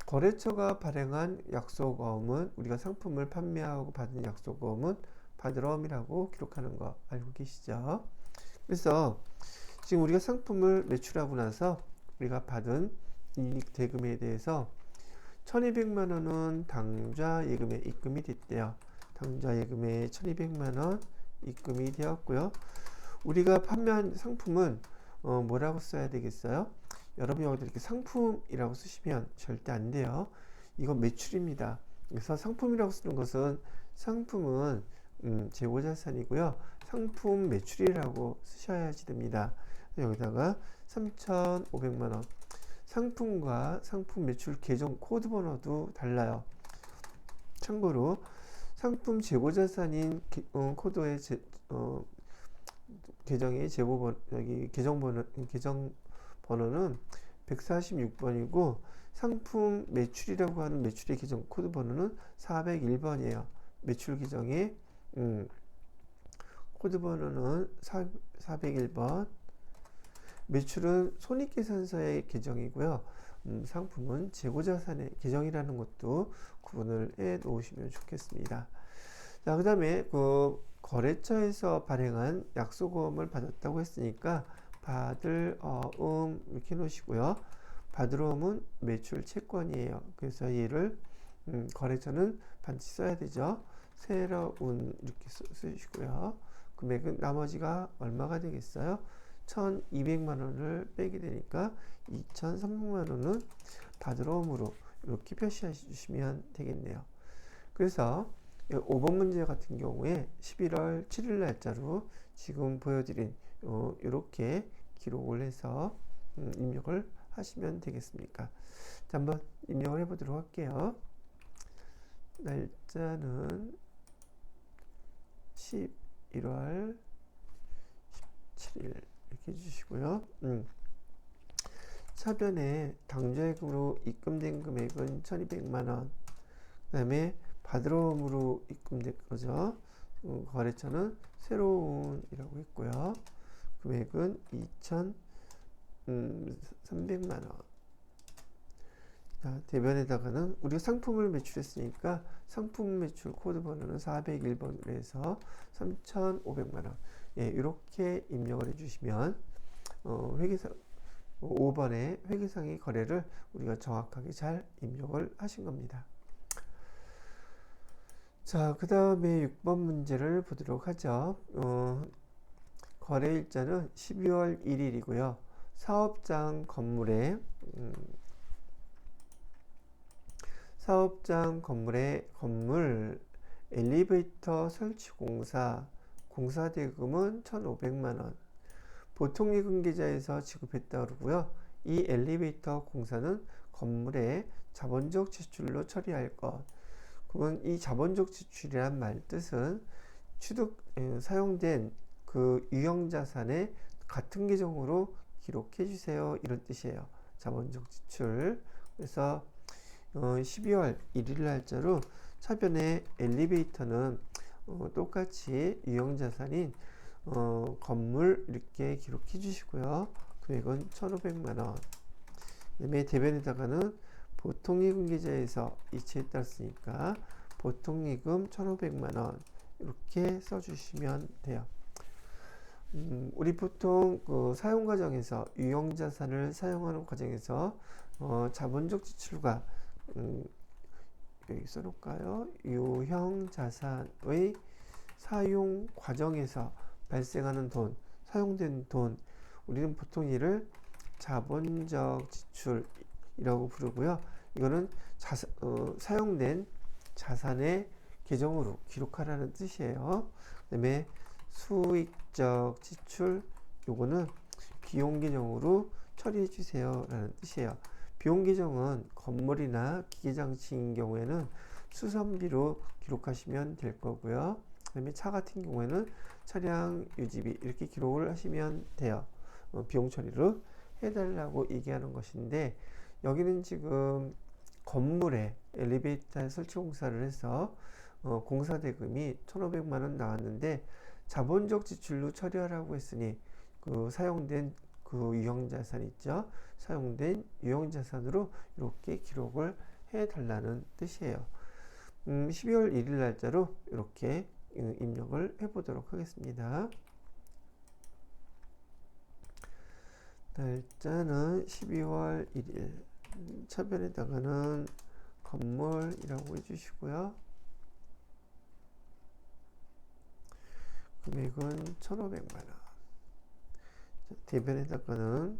거래처가 발행한 약속어음은, 우리가 상품을 판매하고 받은 약속어음은 받으러음이라고 기록하는 거 알고 계시죠? 그래서 지금 우리가 상품을 매출하고 나서 우리가 받은 이익 대금에 대해서 1200만원은 당좌 예금에 입금이 됐대요. 당좌 예금에 1200만원 입금이 되었고요. 우리가 판매한 상품은 뭐라고 써야 되겠어요? 여러분이 여기다 이렇게 상품이라고 쓰시면 절대 안 돼요. 이건 매출입니다. 그래서 상품이라고 쓰는 것은, 상품은 재고자산이고요. 상품 매출이라고 쓰셔야지 됩니다. 여기다가 3,500만원, 상품과 상품 매출 계정 코드 번호도 달라요. 참고로 상품 재고자산인 코드의 계정의 재고번, 여기 계정 번호는 146번이고, 상품 매출이라고 하는 매출의 계정 코드 번호는 401번이에요. 매출 계정의 코드 번호는 401번. 매출은 손익계산서의 계정이고요. 상품은 재고자산의 계정이라는 것도 구분을 해 놓으시면 좋겠습니다. 자, 그 다음에 거래처에서 발행한 약속어음을 받았다고 했으니까 받을 이렇게 놓으시고요. 받을 어음은 매출 채권이에요. 그래서 얘를 거래처는 반드시 써야 되죠. 새로운 이렇게 쓰시고요. 금액은 나머지가 얼마가 되겠어요? 1200만원을 빼게 되니까 2300만원은 받을 어음으로 이렇게 표시해 주시면 되겠네요. 그래서 5번 문제 같은 경우에 11월 7일 날짜로 지금 보여드린 이렇게 기록을 해서 입력을 하시면 되겠습니까? 자, 한번 입력을 해보도록 할게요. 날짜는 11월 17일 이렇게 해주시고요. 차변에 당좌액으로 입금된 금액은 1200만원, 그 다음에 받으러옴으로 입금된 거죠. 거래처는 새로운이라고 했고요. 금액은 2,300만원. 자, 대변에다가는 우리가 상품을 매출했으니까 상품 매출 코드 번호는 401번으로 해서 3,500만원. 예, 이렇게 입력을 해주시면 회계상 5번의 회계상의 거래를 우리가 정확하게 잘 입력을 하신 겁니다. 자, 그 다음에 6번 문제를 보도록 하죠. 거래일자는 12월 1일이고요. 사업장 건물에 건물 엘리베이터 설치 공사 대금은 1,500만원. 보통예금 계좌에서 지급했다 그러고요. 이 엘리베이터 공사는 건물의 자본적 지출로 처리할 것. 그러면 이 자본적 지출이란 말 뜻은 사용된 그 유형자산의 같은 계정으로 기록해 주세요. 이런 뜻이에요. 자본적 지출. 그래서 12월 1일 날짜로 차변의 엘리베이터는 똑같이 유형자산인 건물 이렇게 기록해 주시고요. 금액은 1,500만원. 그 다음에 대변에다가는 보통예금 계좌에서 이체에 따랐으니까 보통예금 1,500만원 이렇게 써주시면 돼요. 우리 보통 그 사용 과정에서 유형자산을 사용하는 과정에서 자본적 지출과 여기 써놓을까요? 유형자산의 사용 과정에서 발생하는 돈, 사용된 돈, 우리는 보통 이를 자본적 지출이라고 부르고요. 이거는 사용된 자산의 계정으로 기록하라는 뜻이에요. 그 다음에 수익적 지출, 요거는 비용 계정으로 처리해 주세요 라는 뜻이에요. 비용 계정은 건물이나 기계장치인 경우에는 수선비로 기록하시면 될 거고요. 그 다음에 차 같은 경우에는 차량 유지비 이렇게 기록을 하시면 돼요. 비용 처리로 해달라고 얘기하는 것인데, 여기는 지금 건물에 엘리베이터 설치 공사를 해서 공사 대금이 1,500만원 나왔는데 자본적 지출로 처리하라고 했으니 그 사용된 그 유형자산 있죠. 사용된 유형자산으로 이렇게 기록을 해달라는 뜻이에요. 12월 1일 날짜로 이렇게 입력을 해보도록 하겠습니다. 날짜는 12월 1일. 차변에다가는 건물이라고 해주시고요. 금액은 1,500만원. 대변에다가는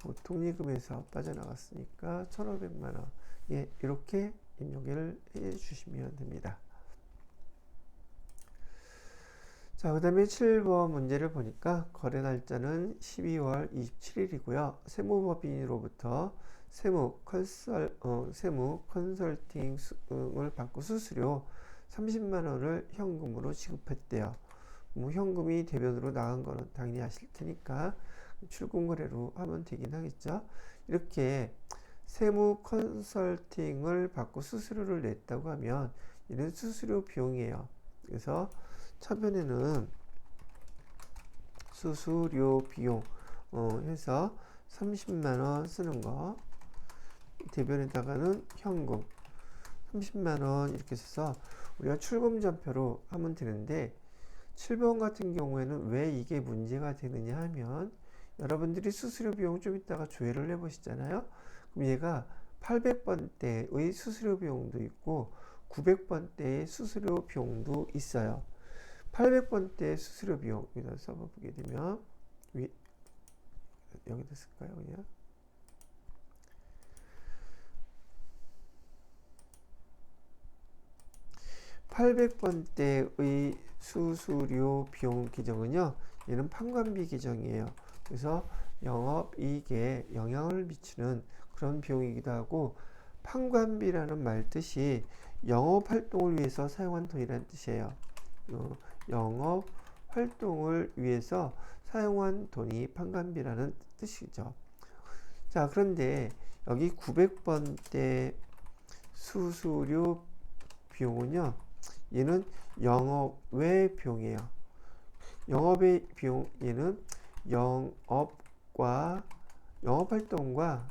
보통예금에서 빠져나갔으니까 1,500만원. 예, 이렇게 입력을 해 주시면 됩니다. 자, 그 다음에 7번 문제를 보니까 거래 날짜는 12월 27일이고요. 세무법인으로부터 세무 컨설팅을 받고 수수료 30만원을 현금으로 지급했대요. 현금이 대변으로 나간 거는 당연히 아실 테니까 출금거래로 하면 되긴 하겠죠. 이렇게 세무 컨설팅을 받고 수수료를 냈다고 하면 이는 수수료 비용이에요. 그래서 차변에는 수수료 비용 해서 30만원 쓰는 거, 대변에다가는 현금 30만원 이렇게 써서 우리가 출금전표로 하면 되는데, 7번 같은 경우에는 왜 이게 문제가 되느냐 하면, 여러분들이 수수료 비용 좀 이따가 조회를 해 보시잖아요. 그럼 얘가 800번대의 수수료 비용도 있고 900번대의 수수료 비용도 있어요. 800번대 수수료 비용 여기다 써보게 되면 여기다 쓸까요? 그냥 800번대의 수수료 비용 계정은요, 얘는 판관비 계정이에요. 그래서 영업이익에 영향을 미치는 그런 비용이기도 하고, 판관비라는 말 뜻이 영업 활동을 위해서 사용한 돈이라는 뜻이에요. 영업 활동을 위해서 사용한 돈이 판관비라는 뜻이죠. 자, 그런데 여기 900번대 수수료 비용은요, 얘는 영업외 비용이에요. 영업의 비용, 얘는 영업활동과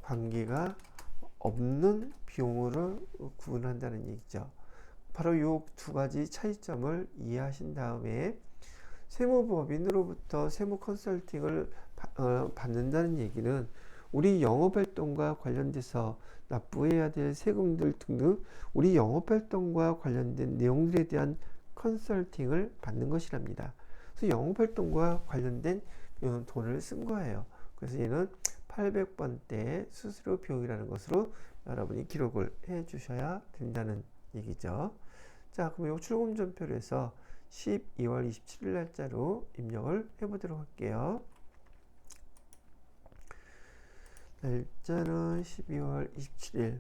관계가 없는 비용으로 구분한다는 얘기죠. 바로 이 두 가지 차이점을 이해하신 다음에 세무법인으로부터 세무 컨설팅을 받는다는 얘기는 우리 영업활동과 관련돼서 납부해야 될 세금들 등등 우리 영업활동과 관련된 내용들에 대한 컨설팅을 받는 것이랍니다. 그래서 영업활동과 관련된 돈을 쓴 거예요. 그래서 얘는 800번대 수수료 비용이라는 것으로 여러분이 기록을 해 주셔야 된다는 얘기죠. 자, 그럼 이 출금전표로 해서 12월 27일 날짜로 입력을 해보도록 할게요. 날짜는 12월 27일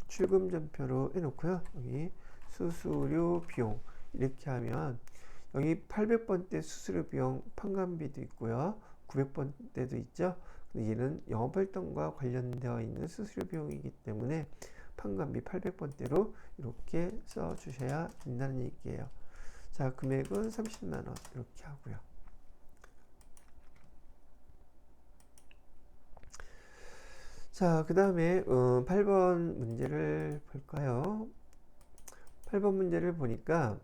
출금전표로 해놓고요. 여기 수수료 비용 이렇게 하면 여기 800번대 수수료 비용 판관비도 있고요. 900번대도 있죠. 근데 얘는 영업활동과 관련되어 있는 수수료 비용이기 때문에 판관비 800번대로 이렇게 써주셔야 된다는 얘기예요. 자, 금액은 30만원 이렇게 하고요. 자, 그 다음에 8번 문제를 볼까요? 8번 문제를 보니까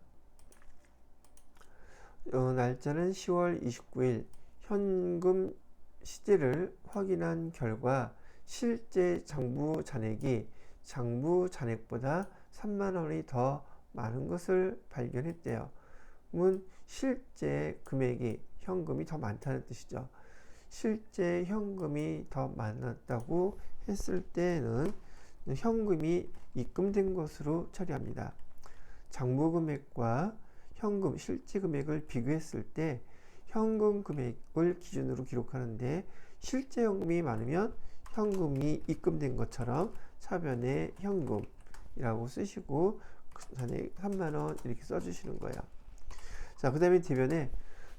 날짜는 10월 29일 현금 시제를 확인한 결과 실제 장부 잔액이 장부 잔액보다 3만원이 더 많은 것을 발견했대요. 그러면 실제 금액이 현금이 더 많다는 뜻이죠. 실제 현금이 더 많았다고 했을 때는 현금이 입금된 것으로 처리합니다. 장부 금액과 현금 실제 금액을 비교했을 때 현금 금액을 기준으로 기록하는데 실제 현금이 많으면 현금이 입금된 것처럼 차변에 현금이라고 쓰시고 그 전에 3만원 이렇게 써주시는 거예요. 자, 그 다음에 뒤변에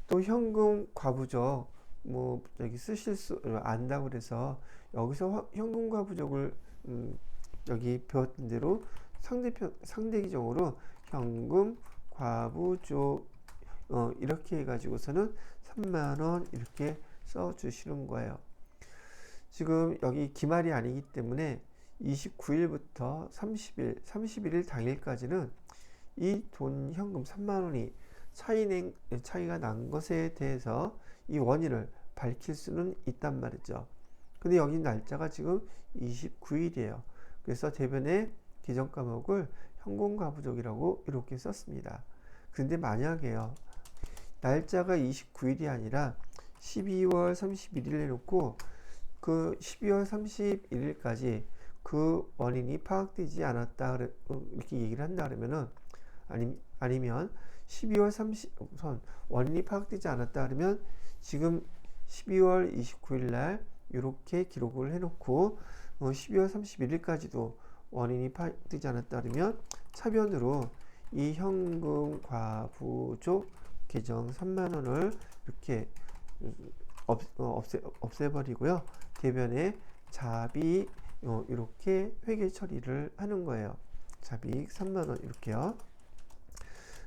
또 현금 과부적 뭐 여기 쓰실 수 안다고 그래서 여기서 현금 과부적을 여기 배웠던 대로 상대기종으로 현금 과부족 이렇게 해가지고서는 3만원 이렇게 써주시는 거예요. 지금 여기 기말이 아니기 때문에 29일부터 31일 당일까지는 이 돈 현금 3만원이 차이가 난 것에 대해서 이 원인을 밝힐 수는 있단 말이죠. 근데 여기 날짜가 지금 29일이에요. 그래서 대변에 기존 과목을 현금과부족이라고 이렇게 썼습니다. 근데 만약에요, 날짜가 29일이 아니라 12월 31일 해놓고 그 12월 31일까지 그 원인이 파악되지 않았다 이렇게 얘기를 한다 그러면은 아니면 12월 30선 원인이 파악되지 않았다 그러면 지금 12월 29일 날 이렇게 기록을 해놓고 12월 31일까지도 원인이 파악되지 않았다 그러면 차변으로 이 현금 과부족 계정 3만원을 이렇게 없애버리고요. 대변에 자비 이렇게 회계 처리를 하는 거예요. 자비익 3만원 이렇게요.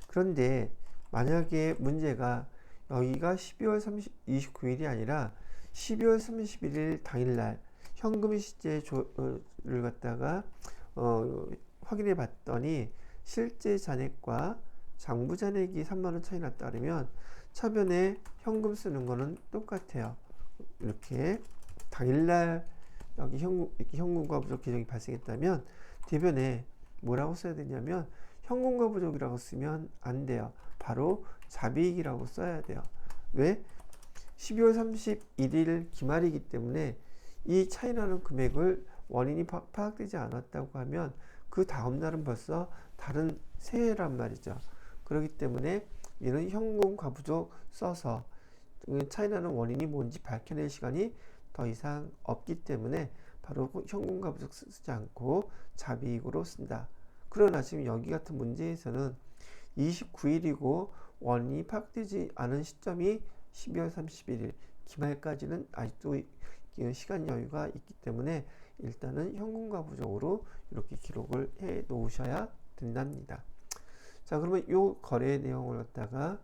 그런데 만약에 문제가 여기가 12월 29일이 아니라 12월 31일 당일날 현금 시제를 갖다가 확인해 봤더니 실제 잔액과 장부 잔액이 3만원 차이 났다 그러면 차변에 현금 쓰는 거는 똑같아요. 이렇게 당일날 여기 현금과 부족 계정이 발생했다면 대변에 뭐라고 써야 되냐면 현금과 부족이라고 쓰면 안 돼요. 바로 자비익이라고 써야 돼요. 왜? 12월 31일 기말이기 때문에 이 차이나는 금액을 원인이 파악되지 않았다고 하면 그 다음 날은 벌써 다른 새해란 말이죠. 그렇기 때문에 얘는 현금 과부족 써서 차이나는 원인이 뭔지 밝혀낼 시간이 더 이상 없기 때문에 바로 현금 과부족 쓰지 않고 자비익으로 쓴다. 그러나 지금 여기 같은 문제에서는 29일이고 원인이 파악되지 않은 시점이 12월 31일 기말까지는 아직도 시간 여유가 있기 때문에 일단은 현금과 부족으로 이렇게 기록을 해 놓으셔야 된답니다. 자, 그러면 이 거래 내용을 갖다가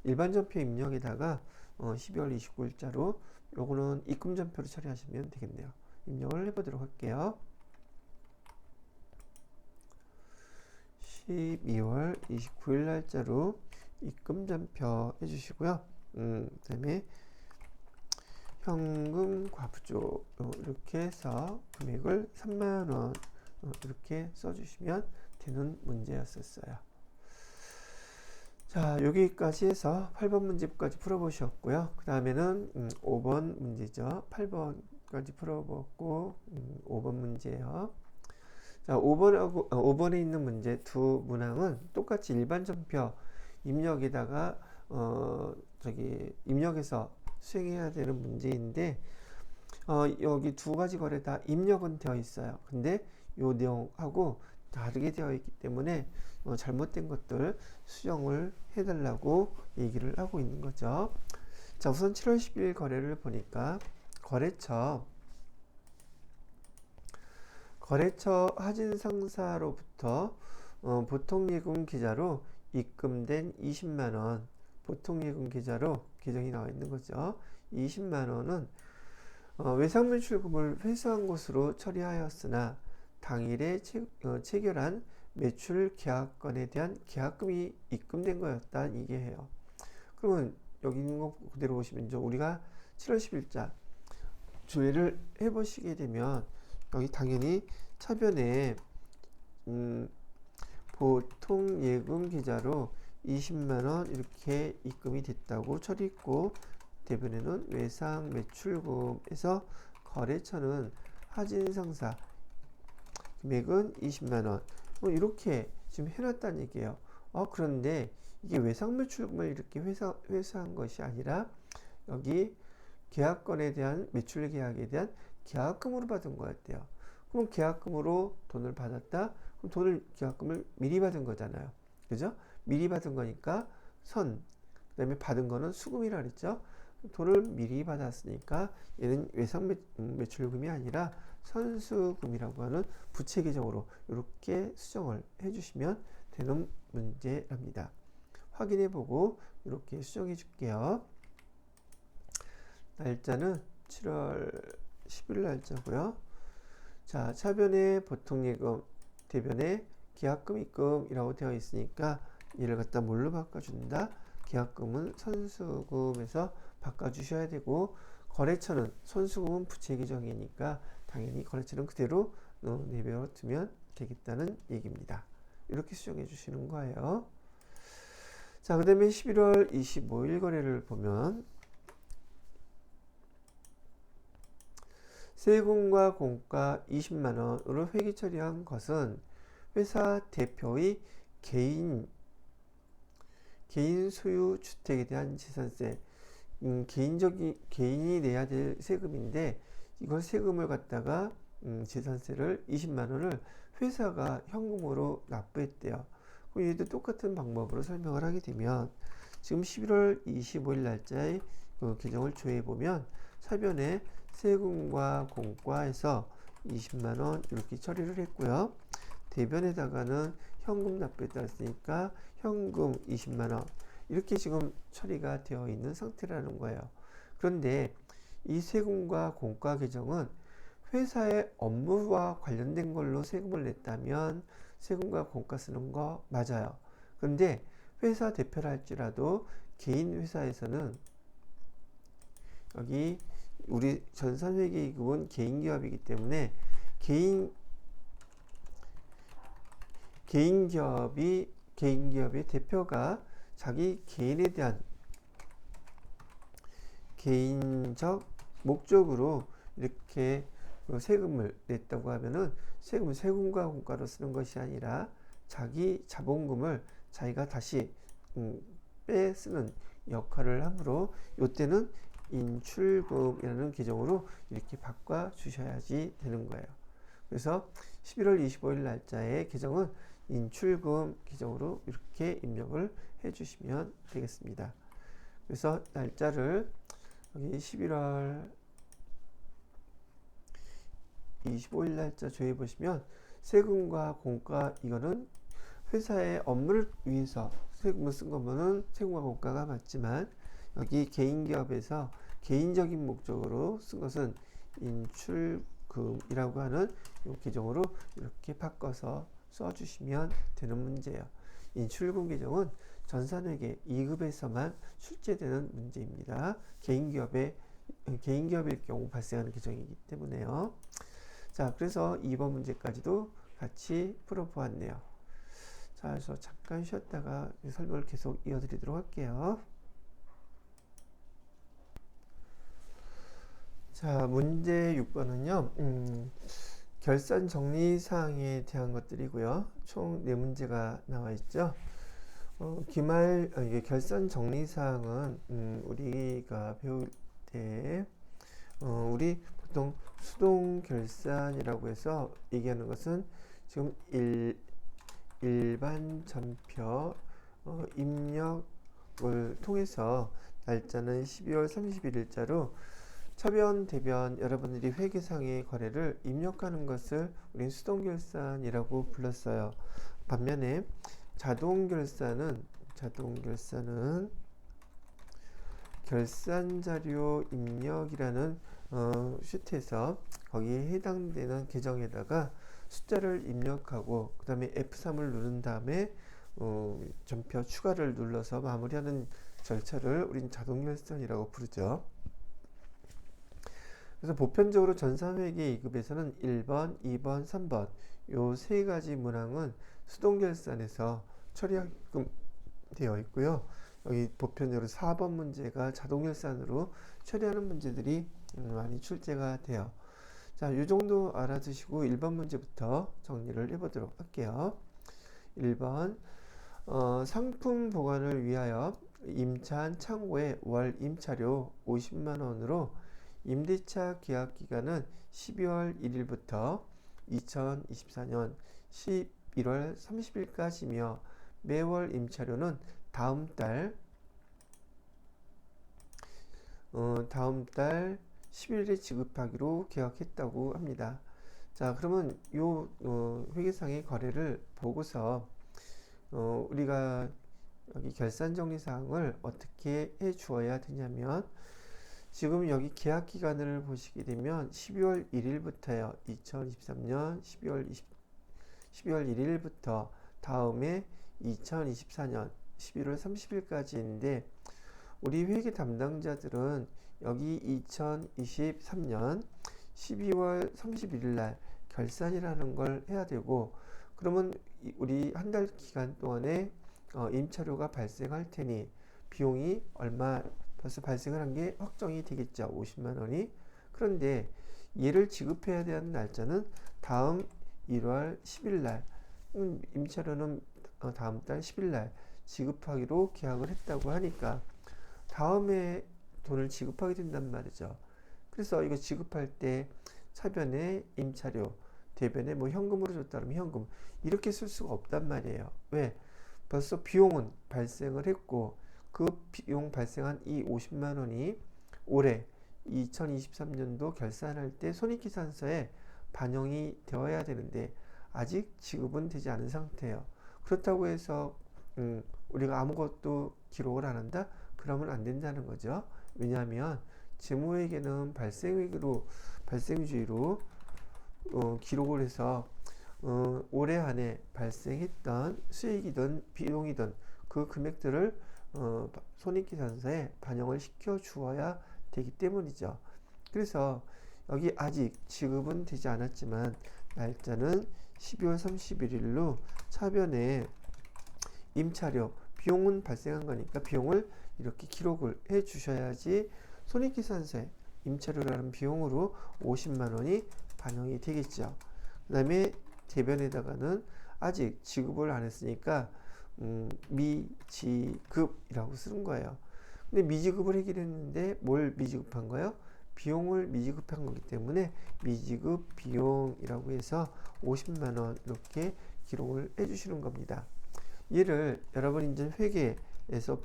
일반 전표 입력에다가 12월 29일자로 요거는 입금 전표로 처리하시면 되겠네요. 입력을 해보도록 할게요. 12월 29일 날짜로 입금 전표 해주시고요. 그 다음에 현금 과부족 이렇게 해서 금액을 3만원 이렇게 써주시면 되는 문제였었어요. 자, 여기까지 해서 8번 문제까지 풀어보셨고요. 그 다음에는 5번 문제죠. 8번까지 풀어봤고 5번 문제예요. 자, 5번에 있는 문제 두 문항은 똑같이 일반 전표 입력에다가 입력해서 수행해야 되는 문제인데 여기 두 가지 거래 다 입력은 되어 있어요. 근데 요 내용하고 다르게 되어 있기 때문에 잘못된 것들 수정을 해달라고 얘기를 하고 있는 거죠. 자, 우선 7월 10일 거래를 보니까 거래처 하진 상사로부터 보통예금 계좌로 입금된 20만원 보통예금 계좌로 계정이 나와 있는 거죠. 20만원은 외상매출금을 회수한 것으로 처리하였으나 당일에 체결한 매출 계약건에 대한 계약금이 입금된 거였다 이게 해요. 그러면 여기 있는 거 그대로 보시면 우리가 7월 10일자 조회를 해보시게 되면 여기 당연히 차변에 보통 예금 계좌로 20만원 이렇게 입금이 됐다고 처리했고 대변에는 외상 매출금에서 거래처는 하진 상사 금액은 20만원 이렇게 지금 해놨다는 얘기예요. 그런데 이게 외상 매출금을 이렇게 회수한 것이 아니라 여기 계약건에 대한 매출 계약에 대한 계약금으로 받은 거였대요. 그럼 계약금으로 돈을 받았다? 그럼 계약금을 미리 받은 거잖아요. 그죠? 미리 받은 거니까 그 다음에 받은 거는 수금이라 그랬죠? 돈을 미리 받았으니까 얘는 외상 매출금이 아니라 선수금이라고 하는 부채 계정으로 이렇게 수정을 해주시면 되는 문제랍니다. 확인해보고 이렇게 수정해 줄게요. 날짜는 7월 10일 날짜고요. 자, 차변에 보통예금, 대변에 계약금 입금이라고 되어 있으니까 얘를 갖다 뭘로 바꿔준다? 계약금은 선수금에서 바꿔주셔야 되고 거래처는 선수금은 부채 계정이니까 당연히 거래처는 그대로 내버려 두면 되겠다는 얘기입니다. 이렇게 수정해 주시는 거예요. 자, 그 다음에 11월 25일 거래를 보면 세금과 공과 20만원으로 회계 처리한 것은 회사 대표의 개인 소유 주택에 대한 재산세, 개인이 내야 될 세금인데 이걸 세금을 갖다가 재산세를 20만원을 회사가 현금으로 납부했대요. 그럼 얘도 똑같은 방법으로 설명을 하게 되면 지금 11월 25일 날짜에 그 계정을 조회해 보면 차변에 세금과 공과에서 20만원 이렇게 처리를 했고요. 대변에다가는 현금 납부했다 했으니까 현금 20만원 이렇게 지금 처리가 되어 있는 상태라는 거예요. 그런데 이 세금과 공과 계정은 회사의 업무와 관련된 걸로 세금을 냈다면 세금과 공과 쓰는 거 맞아요. 그런데 회사 대표라 할지라도 개인 회사에서는 여기 우리 전산회계기금은 개인기업이기 때문에 개인기업의 대표가 자기 개인에 대한 개인적 목적으로 이렇게 그 세금을 냈다고 하면은 세금은 세금과 공과로 쓰는 것이 아니라 자기 자본금을 자기가 다시 빼쓰는 역할을 하므로 이때는 인출금이라는 계정으로 이렇게 바꿔 주셔야지 되는 거예요. 그래서 11월 25일 날짜의 계정은 인출금 계정으로 이렇게 입력을 해 주시면 되겠습니다. 그래서 날짜를 여기 11월 25일 날짜 조회해 보시면 세금과 공과 이거는 회사의 업무를 위해서 세금을 쓴 거면은 세금과 공과가 맞지만 여기 개인기업에서 개인적인 목적으로 쓴 것은 인출금이라고 하는 이 계정으로 이렇게 바꿔서 써주시면 되는 문제예요. 인출금 계정은 전산회계 2급에서만 출제되는 문제입니다. 개인기업일 경우 발생하는 계정이기 때문에요. 자, 그래서 2번 문제까지도 같이 풀어보았네요. 자, 그래서 잠깐 쉬었다가 설명을 계속 이어드리도록 할게요. 자, 문제 6번은요, 결산 정리 사항에 대한 것들이고요. 총 4문제가 나와 있죠. 이게 결산 정리 사항은, 우리가 배울 때, 우리 보통 수동 결산이라고 해서 얘기하는 것은 지금 일반 전표 입력을 통해서 날짜는 12월 31일자로 차변, 대변 여러분들이 회계상의 거래를 입력하는 것을 우린 수동결산이라고 불렀어요. 반면에 자동결산은 결산자료 입력이라는 시트에서 거기에 해당되는 계정에다가 숫자를 입력하고 그 다음에 F3을 누른 다음에 전표 추가를 눌러서 마무리하는 절차를 우린 자동결산이라고 부르죠. 그래서 보편적으로 전산회계 2급에서는 1번, 2번, 3번 요 세 가지 문항은 수동결산에서 처리하게끔 되어 있고요. 여기 보편적으로 4번 문제가 자동결산으로 처리하는 문제들이 많이 출제가 돼요. 자, 이 정도 알아두시고 1번 문제부터 정리를 해보도록 할게요. 1번 상품 보관을 위하여 임차한 창고의 월 임차료 50만원으로 임대차 계약기간은 12월 1일부터 2024년 11월 30일까지며 매월 임차료는 다음 달 10일에 지급하기로 계약했다고 합니다. 자, 그러면 요 회계상의 거래를 보고서 우리가 여기 결산정리사항을 어떻게 해 주어야 되냐면 지금 여기 계약 기간을 보시게 되면 12월 1일부터요. 2023년 12월 1일부터 다음에 2024년 11월 30일까지인데 우리 회계 담당자들은 여기 2023년 12월 31일 날 결산이라는 걸 해야 되고 그러면 우리 한 달 기간 동안에 임차료가 발생할 테니 비용이 얼마 벌써 발생을 한 게 확정이 되겠죠. 50만 원이. 그런데 얘를 지급해야 되는 날짜는 다음 1월 10일 날 임차료는 다음 달 10일 날 지급하기로 계약을 했다고 하니까 다음에 돈을 지급하게 된단 말이죠. 그래서 이거 지급할 때 차변에 임차료, 대변에 뭐 현금으로 줬다 그러면 현금 이렇게 쓸 수가 없단 말이에요. 왜? 벌써 비용은 발생을 했고 그 비용 발생한 이 50만 원이 올해 2023년도 결산할 때 손익계산서에 반영이 되어야 되는데 아직 지급은 되지 않은 상태예요. 그렇다고 해서 우리가 아무것도 기록을 안 한다? 그러면 안 된다는 거죠. 왜냐하면 재무회계는 발생주의로 기록을 해서 올해 안에 발생했던 수익이든 비용이든 그 금액들을 손익계산서에 반영을 시켜 주어야 되기 때문이죠. 그래서 여기 아직 지급은 되지 않았지만 날짜는 12월 31일로 차변에 임차료 비용은 발생한 거니까 비용을 이렇게 기록을 해 주셔야지 손익계산서에 임차료라는 비용으로 50만 원이 반영이 되겠죠. 그 다음에 대변에다가는 아직 지급을 안 했으니까 미지급이라고 쓰는 거예요. 근데 미지급을 하기로 했는데 뭘 미지급한 거예요? 비용을 미지급한 거기 때문에 미지급 비용이라고 해서 50만 원 이렇게 기록을 해 주시는 겁니다. 얘를 여러분 이제 회계에서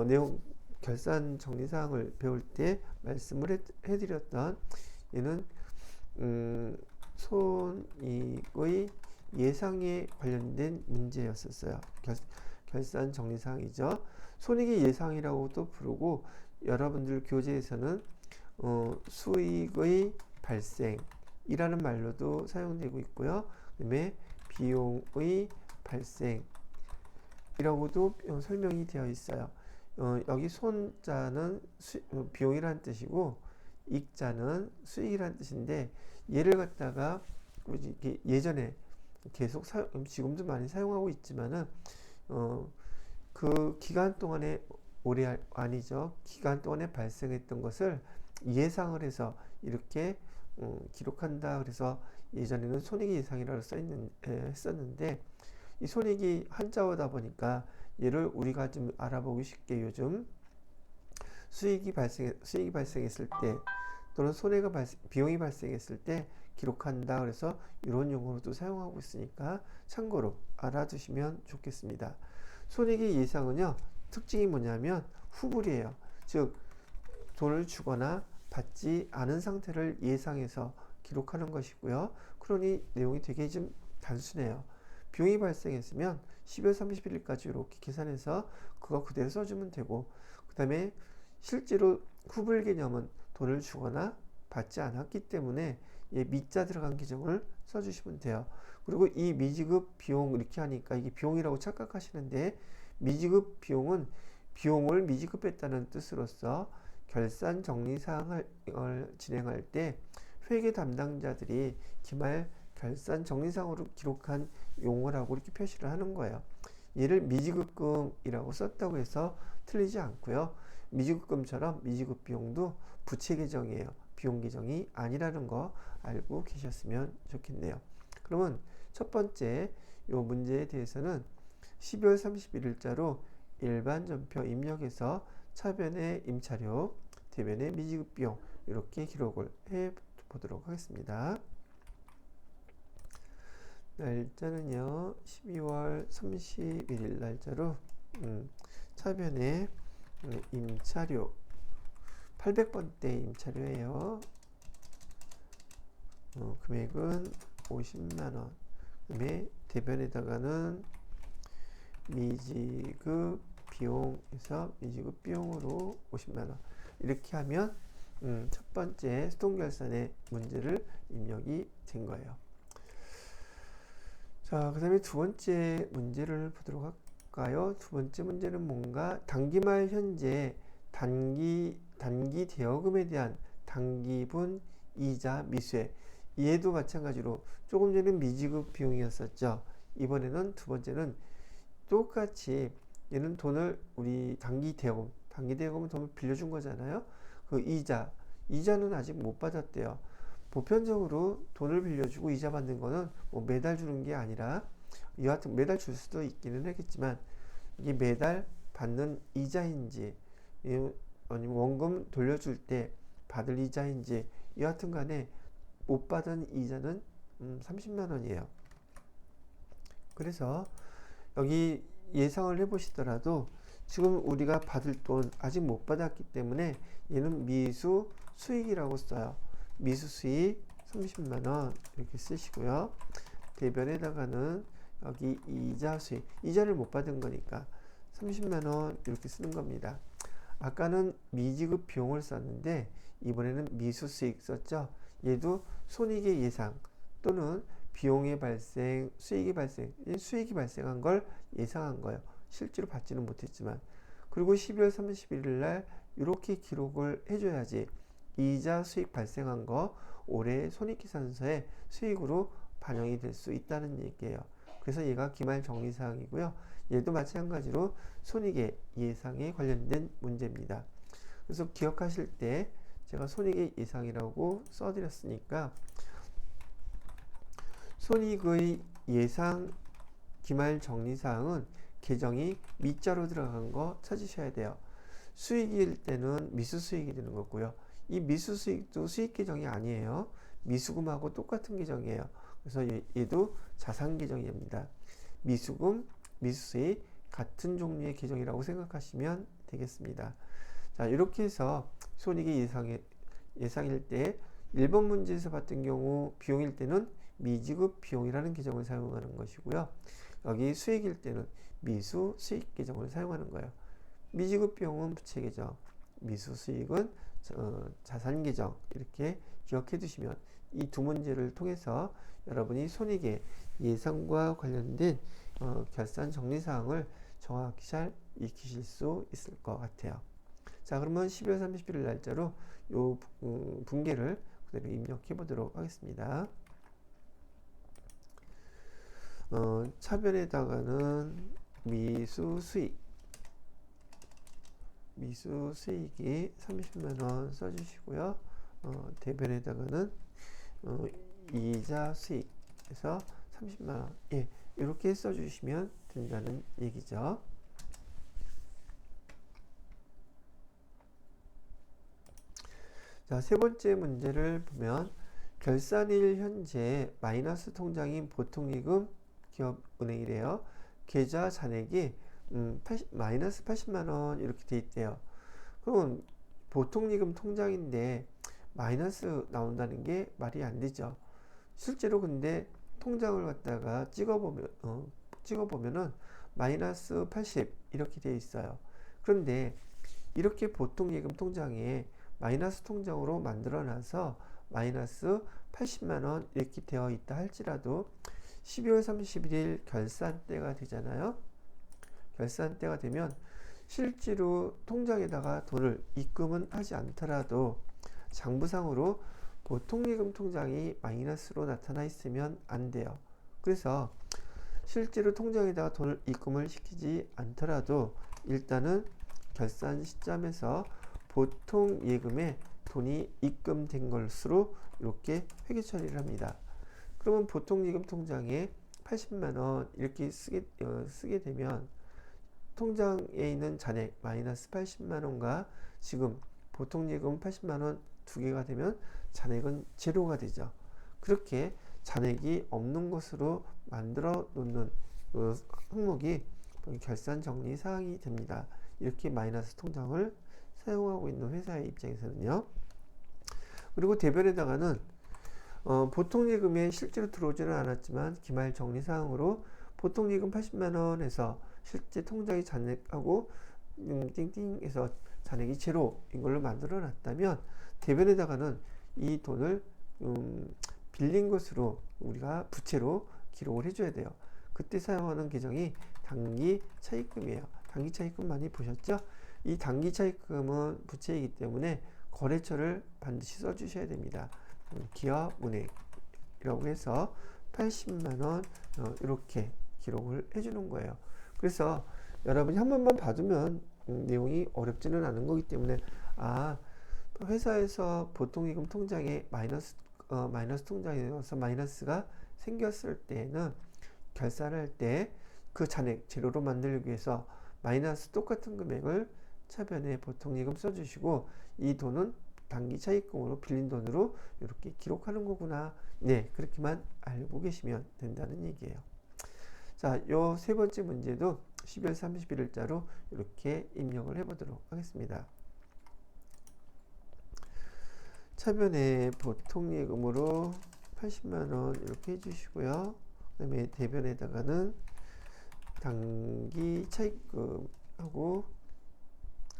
내용 결산 정리사항을 배울 때 말씀을 해드렸던 얘는 손익의 예상에 관련된 문제였었어요. 결산 정리사항이죠. 손익의 예상이라고도 부르고 여러분들 교재에서는 수익의 발생이라는 말로도 사용되고 있고요. 그다음에 비용의 발생이라고도 설명이 되어 있어요. 여기 손자는 비용이라는 뜻이고 익자는 수익이라는 뜻인데 얘를 갖다가 예전에 계속 지금도 많이 사용하고 있지만은 그 기간 동안에 올해 아니죠. 기간 동안에 발생했던 것을 예상을 해서 이렇게 기록한다. 그래서 예전에는 손익 예상이라고 했었는데 이 손익이 한자어다 보니까 얘를 우리가 좀 알아보기 쉽게 요즘 수익이 발생했을 때 또는 비용이 발생했을 때 기록한다. 그래서 이런 용어로도 사용하고 있으니까 참고로 알아두시면 좋겠습니다. 손익의 예상은요, 특징이 뭐냐면 후불이에요. 즉 돈을 주거나 받지 않은 상태를 예상해서 기록하는 것이고요. 그러니 내용이 되게 좀 단순해요. 비용이 발생했으면 12월 31일까지 이렇게 계산해서 그거 그대로 써주면 되고, 그 다음에 실제로 후불 개념은 돈을 주거나 받지 않았기 때문에 미자 들어간 계정을 써주시면 돼요. 그리고 이 미지급 비용 이렇게 하니까 이게 비용이라고 착각하시는데, 미지급 비용은 비용을 미지급했다는 뜻으로서 결산 정리사항을 진행할 때 회계 담당자들이 기말 결산 정리사항으로 기록한 용어라고 이렇게 표시를 하는 거예요. 얘를 미지급금이라고 썼다고 해서 틀리지 않고요. 미지급금처럼 미지급 비용도 부채 계정이에요. 비용 계정이 아니라는 거 알고 계셨으면 좋겠네요. 그러면 첫 번째 요 문제에 대해서는 12월 31일자로 일반 전표 입력해서 차변의 임차료, 대변의 미지급 비용 이렇게 기록을 해 보도록 하겠습니다. 날짜는요 12월 31일 날짜로 차변의 임차료 800번대 임차료예요. 금액은 50만원. 그다음에 대변에다가는 미지급 비용에서 미지급 비용으로 50만원 이렇게 하면 첫 번째 수동결산의 문제를 입력이 된 거예요. 자, 그 다음에 두 번째 문제를 보도록 할까요? 두 번째 문제는 뭔가 단기말 현재 단기 대여금에 대한 단기분 이자 미수액. 얘도 마찬가지로 조금 전에는 미지급 비용이었었죠. 이번에는 두 번째는 똑같이 얘는 돈을 우리 단기 대여금은 돈을 빌려준 거잖아요. 그 이자는 아직 못 받았대요. 보편적으로 돈을 빌려주고 이자 받는 거는 뭐 매달 주는 게 아니라 여하튼 매달 줄 수도 있기는 하겠지만 이게 매달 받는 이자인지 아니면 원금 돌려줄 때 받을 이자인지 여하튼 간에 못 받은 이자는 30만 원이에요. 그래서 여기 예상을 해보시더라도 지금 우리가 받을 돈 아직 못 받았기 때문에 얘는 미수 수익이라고 써요. 미수 수익 30만원 이렇게 쓰시고요. 대변에다가는 여기 이자 수익, 이자를 못 받은 거니까 30만원 이렇게 쓰는 겁니다. 아까는 미지급 비용을 썼는데 이번에는 미수 수익 썼죠. 얘도 손익의 예상 또는 비용의 발생, 수익이 발생한 걸 예상한 거예요. 실제로 받지는 못했지만. 그리고 12월 31일 날 이렇게 기록을 해줘야지 이자 수익 발생한 거 올해 손익계산서에 수익으로 반영이 될 수 있다는 얘기예요. 그래서 얘가 기말 정리사항이고요. 얘도 마찬가지로 손익의 예상에 관련된 문제입니다. 그래서 기억하실 때 제가 손익의 예상이라고 써드렸으니까 손익의 예상 기말 정리사항은 계정이 미자로 들어간 거 찾으셔야 돼요. 수익일 때는 미수수익이 되는 거고요. 이 미수수익도 수익 계정이 아니에요. 미수금하고 똑같은 계정이에요. 그래서 얘도 자산 계정이 됩니다. 미수금, 미수수익 같은 종류의 계정이라고 생각하시면 되겠습니다. 자, 이렇게 해서 손익의 예상일 때 1번 문제에서 봤던 경우 비용일 때는 미지급 비용이라는 계정을 사용하는 것이고요. 여기 수익일 때는 미수 수익 계정을 사용하는 거예요. 미지급 비용은 부채 계정, 미수 수익은 자산 계정, 이렇게 기억해 두시면 이 두 문제를 통해서 여러분이 손익의 예상과 관련된 결산 정리 사항을 정확히 잘 익히실 수 있을 것 같아요. 자, 그러면 12월 31일 날짜로 요 분계를 그대로 입력해 보도록 하겠습니다. 차변에다가는 미수수익이 30만원 써주시고요. 대변에다가는 이자 수익에서 30만원, 예, 이렇게 써주시면 된다는 얘기죠. 자, 세 번째 문제를 보면 결산일 현재 마이너스 통장인 보통예금 기업은행이래요. 계좌 잔액이 마이너스 80만원 이렇게 돼 있대요. 그럼 보통예금 통장인데 마이너스 나온다는 게 말이 안 되죠. 실제로 근데 통장을 갖다가 찍어보면은 마이너스 80 이렇게 돼 있어요. 그런데 이렇게 보통예금 통장에 마이너스 통장으로 만들어놔서 마이너스 80만원 이렇게 되어 있다 할지라도 12월 31일 결산때가 되잖아요. 결산때가 되면 실제로 통장에다가 돈을 입금은 하지 않더라도 장부상으로 보통예금 통장이 마이너스로 나타나 있으면 안 돼요. 그래서 실제로 통장에다가 돈을 입금을 시키지 않더라도 일단은 결산 시점에서 보통예금에 돈이 입금된 것으로 이렇게 회계 처리를 합니다. 그러면 보통예금 통장에 80만원 이렇게 쓰게 되면 통장에 있는 잔액 마이너스 80만원과 지금 보통예금 80만원 두 개가 되면 잔액은 제로가 되죠. 그렇게 잔액이 없는 것으로 만들어 놓는 항목이 결산 정리 사항이 됩니다. 이렇게 마이너스 통장을 사용하고 있는 회사의 입장에서는요. 그리고 대변에다가는 보통예금에 실제로 들어오지는 않았지만 기말 정리 사항으로 보통예금 80만원에서 실제 통장의 잔액하고 띵띵해서 잔액이 제로인 걸로 만들어 놨다면 대변에다가는 이 돈을 빌린 것으로 우리가 부채로 기록을 해줘야 돼요. 그때 사용하는 계정이 단기 차입금이에요. 단기 차입금 많이 보셨죠? 이 단기 차입금은 부채이기 때문에 거래처를 반드시 써주셔야 됩니다. 기업은행이라고 해서 80만원 이렇게 기록을 해주는 거예요. 그래서 여러분이 한 번만 봐두면 내용이 어렵지는 않은 거기 때문에 회사에서 보통예금 통장에 마이너스 통장에서 마이너스가 생겼을 때는 결산할 때 그 잔액 제로로 만들기 위해서 마이너스 똑같은 금액을 차변에 보통예금 써주시고 이 돈은 단기 차입금으로 빌린 돈으로 이렇게 기록하는 거구나. 네, 그렇게만 알고 계시면 된다는 얘기예요. 자, 요 세 번째 문제도 12월 31일자로 이렇게 입력을 해보도록 하겠습니다. 차변에 보통예금으로 80만원 이렇게 해주시고요. 그 다음에 대변에다가는 단기 차입금하고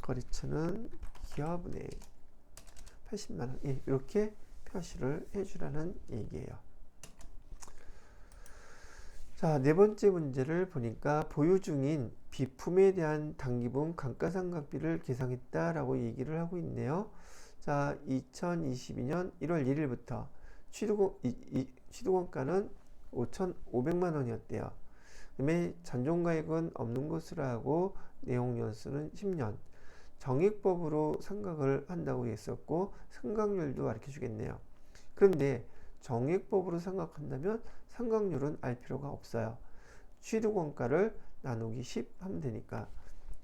거래처는 기업은행 80만원, 예, 이렇게 표시를 해주라는 얘기예요. 자, 네 번째 문제를 보니까 보유 중인 비품에 대한 단기분 감가상각비를 계상했다라고 얘기를 하고 있네요. 자, 2022년 1월 1일부터 취득원가는 5,500만 원이었대요. 그다음에 잔존가액은 없는 것으로 하고 내용 연수는 10년. 정액법으로 상각을 한다고 했었고 상각률도 가르쳐 주겠네요. 그런데 정액법으로 상각한다면 상각률은 알 필요가 없어요. 취득원가를 나누기 10 하면 되니까.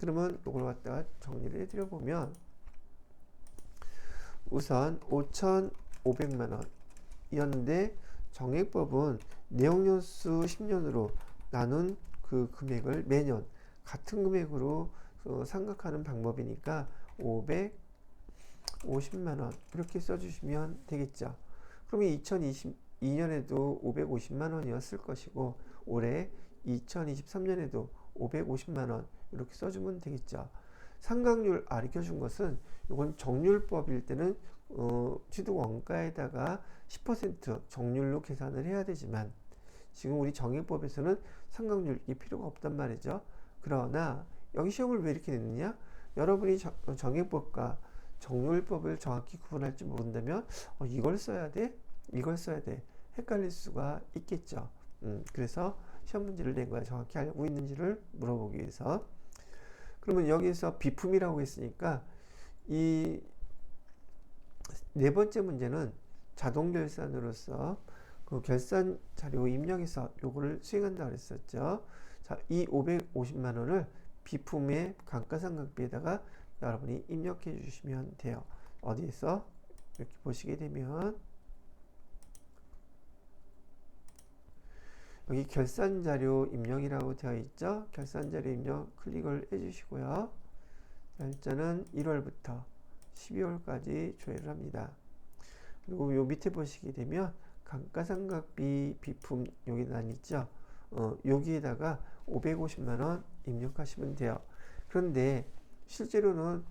그러면 이걸 갖다가 정리를 해드려 보면 우선 5,500만 원이었는데 정액법은 내용연수 10년으로 나눈 그 금액을 매년 같은 금액으로 상각하는 방법이니까 550만 원 이렇게 써주시면 되겠죠. 그러면 2022년에도 550만 원이었을 것이고 올해 2023년에도 550만 원 이렇게 써주면 되겠죠. 상각률 가르쳐준 것은 이건 정률법일 때는 취득 원가에다가 10% 정률로 계산을 해야 되지만 지금 우리 정액법에서는 상각률이 필요가 없단 말이죠. 그러나 여기 시험을 왜 이렇게 냈느냐? 여러분이 정액법과 정률법을 정확히 구분할 줄 모른다면 이걸 써야 돼? 이걸 써야 돼? 헷갈릴 수가 있겠죠. 그래서 시험 문제를 낸 거야. 정확히 알고 있는지를 물어보기 위해서. 그러면 여기서 비품이라고 했으니까 이 네 번째 문제는 자동 결산으로서 그 결산 자료 입력해서 요거를 수행한다 그랬었죠. 자, 이 550만 원을 비품의 감가상각비에다가 여러분이 입력해 주시면 돼요. 어디에서 이렇게 보시게 되면 여기 결산자료 입력이라고 되어 있죠. 결산자료 입력 클릭을 해주시고요. 날짜는 1월부터 12월까지 조회를 합니다. 그리고 요 밑에 보시게 되면 감가상각비 비품 여기 난 있죠. 여기에다가 550만원 입력하시면 돼요. 그런데 실제로는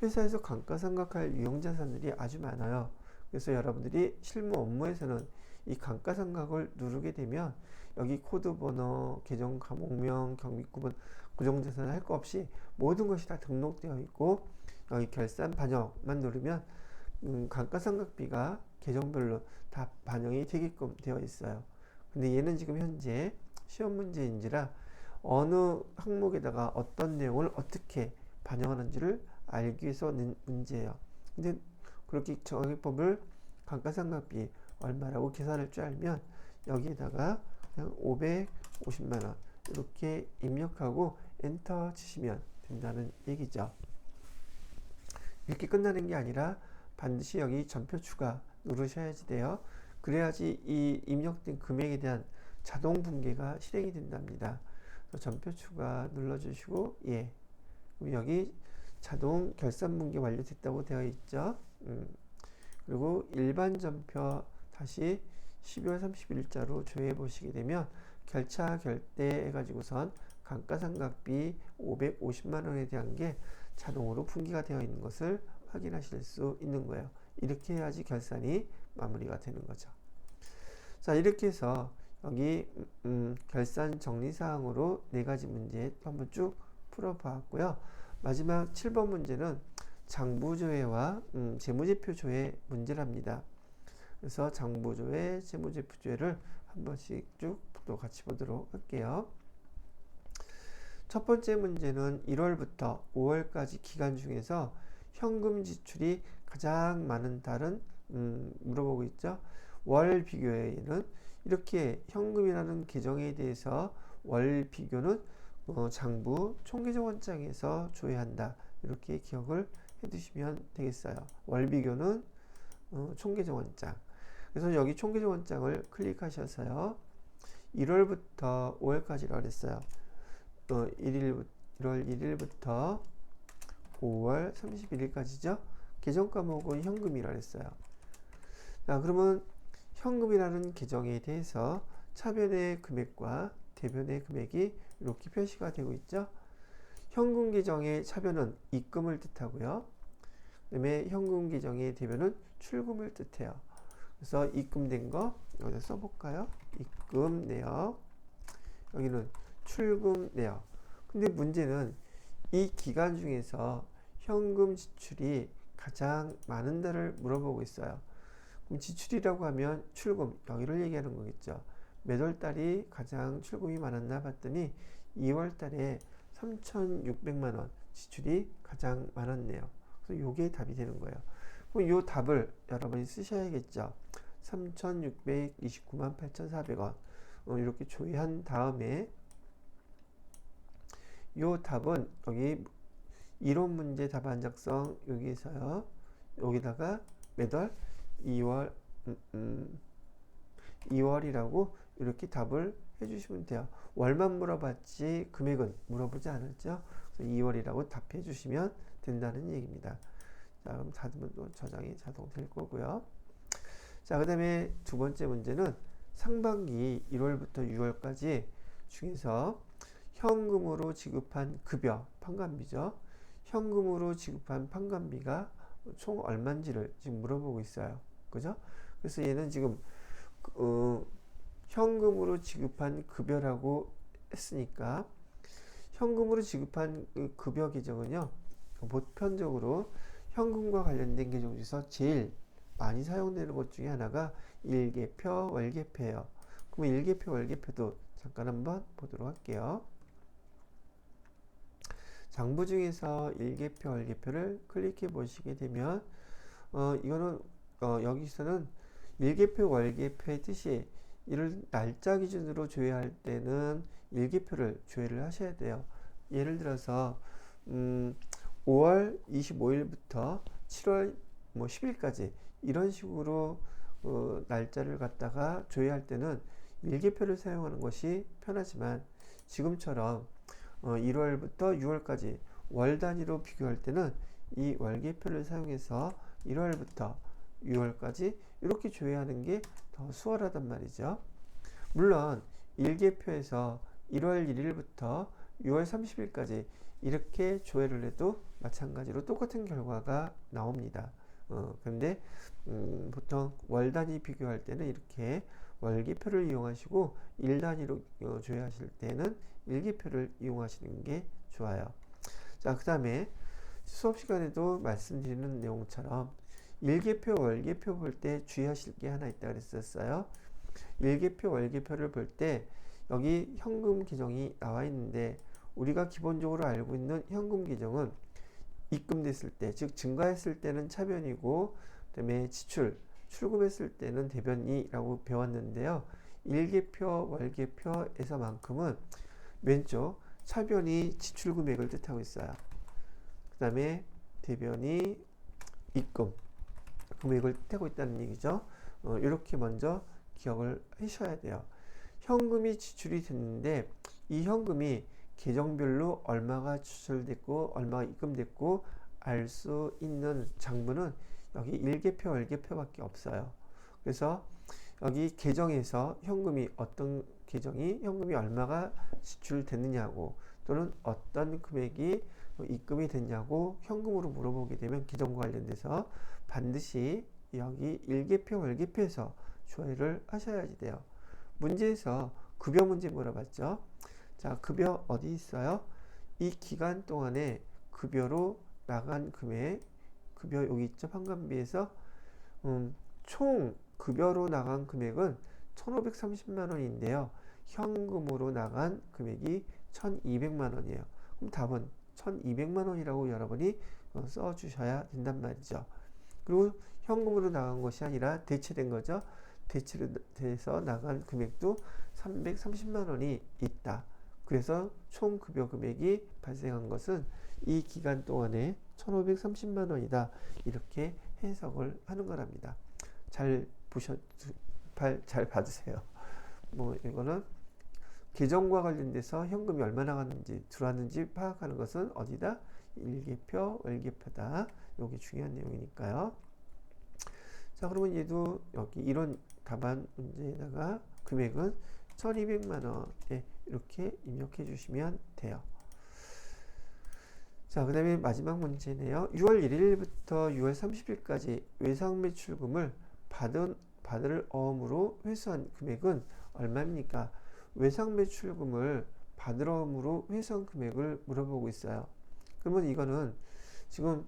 회사에서 감가상각할 유형자산들이 아주 많아요. 그래서 여러분들이 실무 업무에서는 이 감가상각을 누르게 되면 여기 코드번호, 계정 과목명, 경비구분, 고정자산 할 거 없이 모든 것이 다 등록되어 있고 여기 결산 반영만 누르면 감가상각비가 계정별로 다 반영이 되게끔 되어 있어요. 근데 얘는 지금 현재 시험 문제인지라 어느 항목에다가 어떤 내용을 어떻게 반영하는지를 알기 위해서 낸 문제예요. 근데 그렇게 정액법을 감가상각비 얼마라고 계산할 줄 알면 여기에다가 그냥 550만원 이렇게 입력하고 엔터 치시면 된다는 얘기죠. 이렇게 끝나는 게 아니라 반드시 여기 전표 추가 누르셔야지 돼요. 그래야지 이 입력된 금액에 대한 자동 분계가 실행이 된답니다. 전표 추가 눌러주시고 예. 그럼 여기 자동 결산 분계 완료됐다고 되어 있죠. 그리고 일반 전표 다시 12월 30일자로 조회해 보시게 되면 결차 결대 해가지고선 감가상각비 550만원에 대한 게 자동으로 분기가 되어 있는 것을 확인하실 수 있는 거예요. 이렇게 해야지 결산이 마무리가 되는 거죠. 자, 이렇게 해서 여기 결산 정리사항으로 4가지 문제 한번 쭉 풀어봤고요. 마지막 7번 문제는 장부조회와 재무제표조회 문제랍니다. 그래서 장부조회, 재무제표조회를 한 번씩 쭉 또 같이 보도록 할게요. 첫 번째 문제는 1월부터 5월까지 기간 중에서 현금 지출이 가장 많은 달은 물어보고 있죠. 월 비교에는 이렇게 현금이라는 계정에 대해서 월 비교는 장부 총계정원장에서 조회한다. 이렇게 기억을 해두시면 되겠어요. 월 비교는 총계정원장. 그래서 여기 총계정원장을 클릭하셔서요. 1월부터 5월까지라고 했어요. 1월 1일부터 5월 31일까지죠. 계정 과목은 현금이라 했어요. 자, 그러면 현금이라는 계정에 대해서 차변의 금액과 대변의 금액이 이렇게 표시가 되고 있죠. 현금 계정의 차변은 입금을 뜻하고요. 그다음에 현금 계정의 대변은 출금을 뜻해요. 그래서 입금된 거 여기다 써볼까요? 입금 내역. 여기는 출금 내역. 근데 문제는 이 기간 중에서 현금 지출이 가장 많은 달을 물어보고 있어요. 그럼 지출이라고 하면 출금, 여기를 얘기하는 거겠죠. 몇 월 달이 가장 출금이 많았나 봤더니 2월 달에 3,600만 원 지출이 가장 많았네요. 그래서 요게 답이 되는 거예요. 그럼 요 답을 여러분이 쓰셔야겠죠. 3,629만 8,400원. 이렇게 조회한 다음에 요 답은 여기 이론 문제 답안 작성 여기에서요. 여기다가 매달 2월 2월이라고 이렇게 답을 해주시면 돼요. 월만 물어봤지 금액은 물어보지 않았죠. 그래서 2월이라고 답해 주시면 된다는 얘기입니다. 자, 그럼 닫으면 또 저장이 자동 될 거고요. 자, 그 다음에 두 번째 문제는 상반기 1월부터 6월까지 중에서 현금으로 지급한 급여, 판관비죠. 현금으로 지급한 판관비가 총 얼마인지를 지금 물어보고 있어요. 그죠? 그래서 얘는 지금 현금으로 지급한 급여라고 했으니까 현금으로 지급한 그 급여 계정은요, 보편적으로 현금과 관련된 계정 중에서 제일 많이 사용되는 것 중에 하나가 일개표, 월개표예요. 그럼 일개표, 월개표도 잠깐 한번 보도록 할게요. 장부 중에서 일개표, 월개표를 클릭해 보시게 되면 이거는 여기서는 일개표, 월개표의 뜻이 이를 날짜 기준으로 조회할 때는 일개표를 조회를 하셔야 돼요. 예를 들어서 5월 25일부터 7월 10일까지 이런 식으로 날짜를 갖다가 조회할 때는 일개표를 사용하는 것이 편하지만 지금처럼 1월부터 6월까지 월 단위로 비교할 때는 이 월개표를 사용해서 1월부터 6월까지 이렇게 조회하는 게 더 수월하단 말이죠. 물론 일개표에서 1월 1일부터 6월 30일까지 이렇게 조회를 해도 마찬가지로 똑같은 결과가 나옵니다. 그런데 보통 월 단위 비교할 때는 이렇게 월개표를 이용하시고 일 단위로 조회하실 때는 일개표를 이용하시는 게 좋아요. 자, 그 다음에 수업 시간에도 말씀드리는 내용처럼 일개표, 월개표 볼 때 주의하실 게 하나 있다 그랬었어요. 일개표, 월개표를 볼 때 여기 현금 계정이 나와 있는데 우리가 기본적으로 알고 있는 현금 계정은 입금됐을 때, 즉 증가했을 때는 차변이고 그다음에 출금했을 때는 대변이라고 배웠는데요. 일개표, 월개표에서만큼은 왼쪽 차변이 지출 금액을 뜻하고 있어요. 그 다음에 대변이 입금 금액을 뜻하고 있다는 얘기죠. 이렇게 먼저 기억을 하셔야 돼요. 현금이 지출이 됐는데 이 현금이 계정별로 얼마가 추출됐고 얼마가 입금됐고 알 수 있는 장부는 여기 일개표, 월개표밖에 없어요. 그래서 여기 계정에서 현금이 어떤 계정이 현금이 얼마가 지출됐느냐고 또는 어떤 금액이 입금이 됐냐고 현금으로 물어보게 되면 계정과 관련돼서 반드시 여기 일개표, 월개표에서 조회를 하셔야지 돼요. 문제에서 급여 문제 물어봤죠. 자, 급여 어디 있어요? 이 기간 동안에 급여로 나간 금액, 급여 여기 있죠. 판관비에서 총 급여로 나간 금액은 1,530만 원인데요. 현금으로 나간 금액이 1,200만 원이에요. 그럼 답은 1,200만 원이라고 여러분이 써 주셔야 된단 말이죠. 그리고 현금으로 나간 것이 아니라 대체된 거죠. 대체돼서 나간 금액도 330만 원이 있다. 그래서 총 급여 금액이 발생한 것은 이 기간 동안에 1,530만 원이다. 이렇게 해석을 하는 거랍니다. 잘 봐주세요. 이거는 계정과 관련돼서 현금이 얼마나 나갔는지 들어왔는지 파악하는 것은 어디다? 일개표, 월개표다. 이게 중요한 내용이니까요. 자, 그러면 얘도 여기 이런 답안 문제에다가 금액은 1,200만 원에 이렇게 입력해 주시면 돼요. 자, 그 다음에 마지막 문제네요. 6월 1일부터 6월 30일까지 외상 매출금을 받을 어음으로 회수한 금액은 얼마입니까? 외상 매출금을 받을 어음으로 회수한 금액을 물어보고 있어요. 그러면 이거는 지금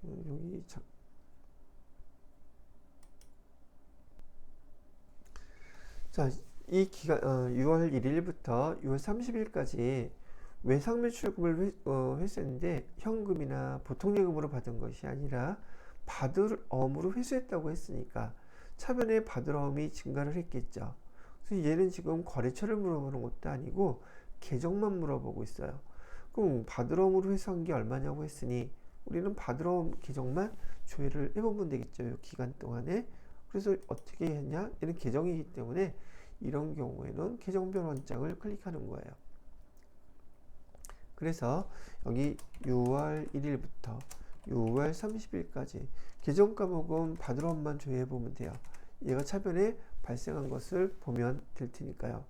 여기 자, 이 기간 6월 1일부터 6월 30일까지 외상 매출금을 회수했는데 현금이나 보통 예금으로 받은 것이 아니라 받을 어음으로 회수했다고 했으니까 차변에 받을 어음이 증가를 했겠죠. 그래서 얘는 지금 거래처를 물어보는 것도 아니고 계정만 물어보고 있어요. 그럼 받을 어음으로 회수한 게 얼마냐고 했으니 우리는 받을 어음 계정만 조회를 해보면 되겠죠. 이 기간 동안에. 그래서 어떻게 했냐? 얘는 계정이기 때문에 이런 경우에는 계정별 원장을 클릭하는 거예요. 그래서 여기 6월 1일부터 6월 30일까지 계정 과목은 받을 어음만 조회해 보면 돼요. 얘가 차변에 발생한 것을 보면 될 테니까요.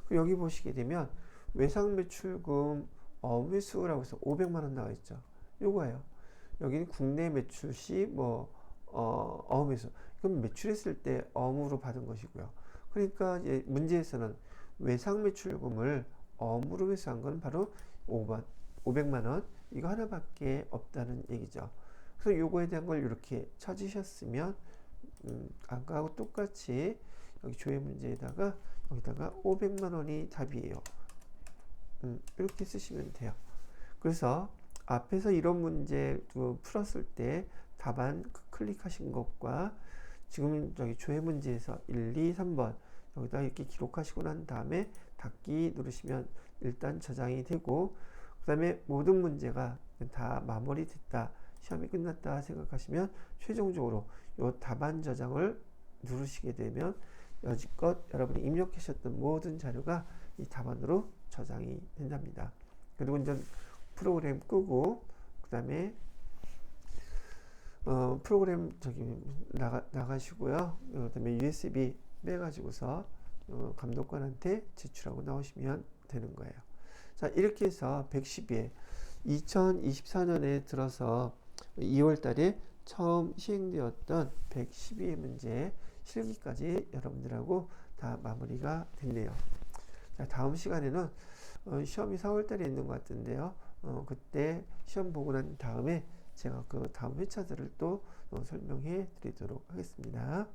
여기 보시게 되면 외상 매출금 회수라고 해서 500만 원 나와 있죠. 요거예요. 여기는 국내 매출 시 어음회수. 그럼 매출했을 때 어음으로 받은 것이고요. 그러니까 문제에서는 외상 매출금을 어음으로 회수한 건 바로 500만 원 이거 하나밖에 없다는 얘기죠. 그래서 요거에 대한 걸 이렇게 찾으셨으면 아까하고 똑같이 여기 조회 문제에다가 여기다가 500만 원이 답이에요. 이렇게 쓰시면 돼요. 그래서 앞에서 이런 문제 풀었을 때 답안 클릭하신 것과 지금 저기 조회 문제에서 1, 2, 3번 여기다 이렇게 기록하시고 난 다음에 닫기 누르시면 일단 저장이 되고 그 다음에 모든 문제가 다 마무리됐다 시험이 끝났다 생각하시면 최종적으로 이 답안 저장을 누르시게 되면 여지껏 여러분이 입력하셨던 모든 자료가 이 답안으로 저장이 된답니다. 그리고 이제 프로그램 끄고 그 다음에 프로그램 저기 나가시고요. 그 다음에 USB 빼가지고서 감독관한테 제출하고 나오시면 되는 거예요. 자, 이렇게 해서 112회 2024년에 들어서 2월 달에 처음 시행되었던 112회 문제 실기까지 여러분들하고 다 마무리가 됐네요. 자, 다음 시간에는 시험이 4월 달에 있는 것 같은데요. 그때 시험 보고 난 다음에 제가 그 다음 회차들을 또 설명해 드리도록 하겠습니다.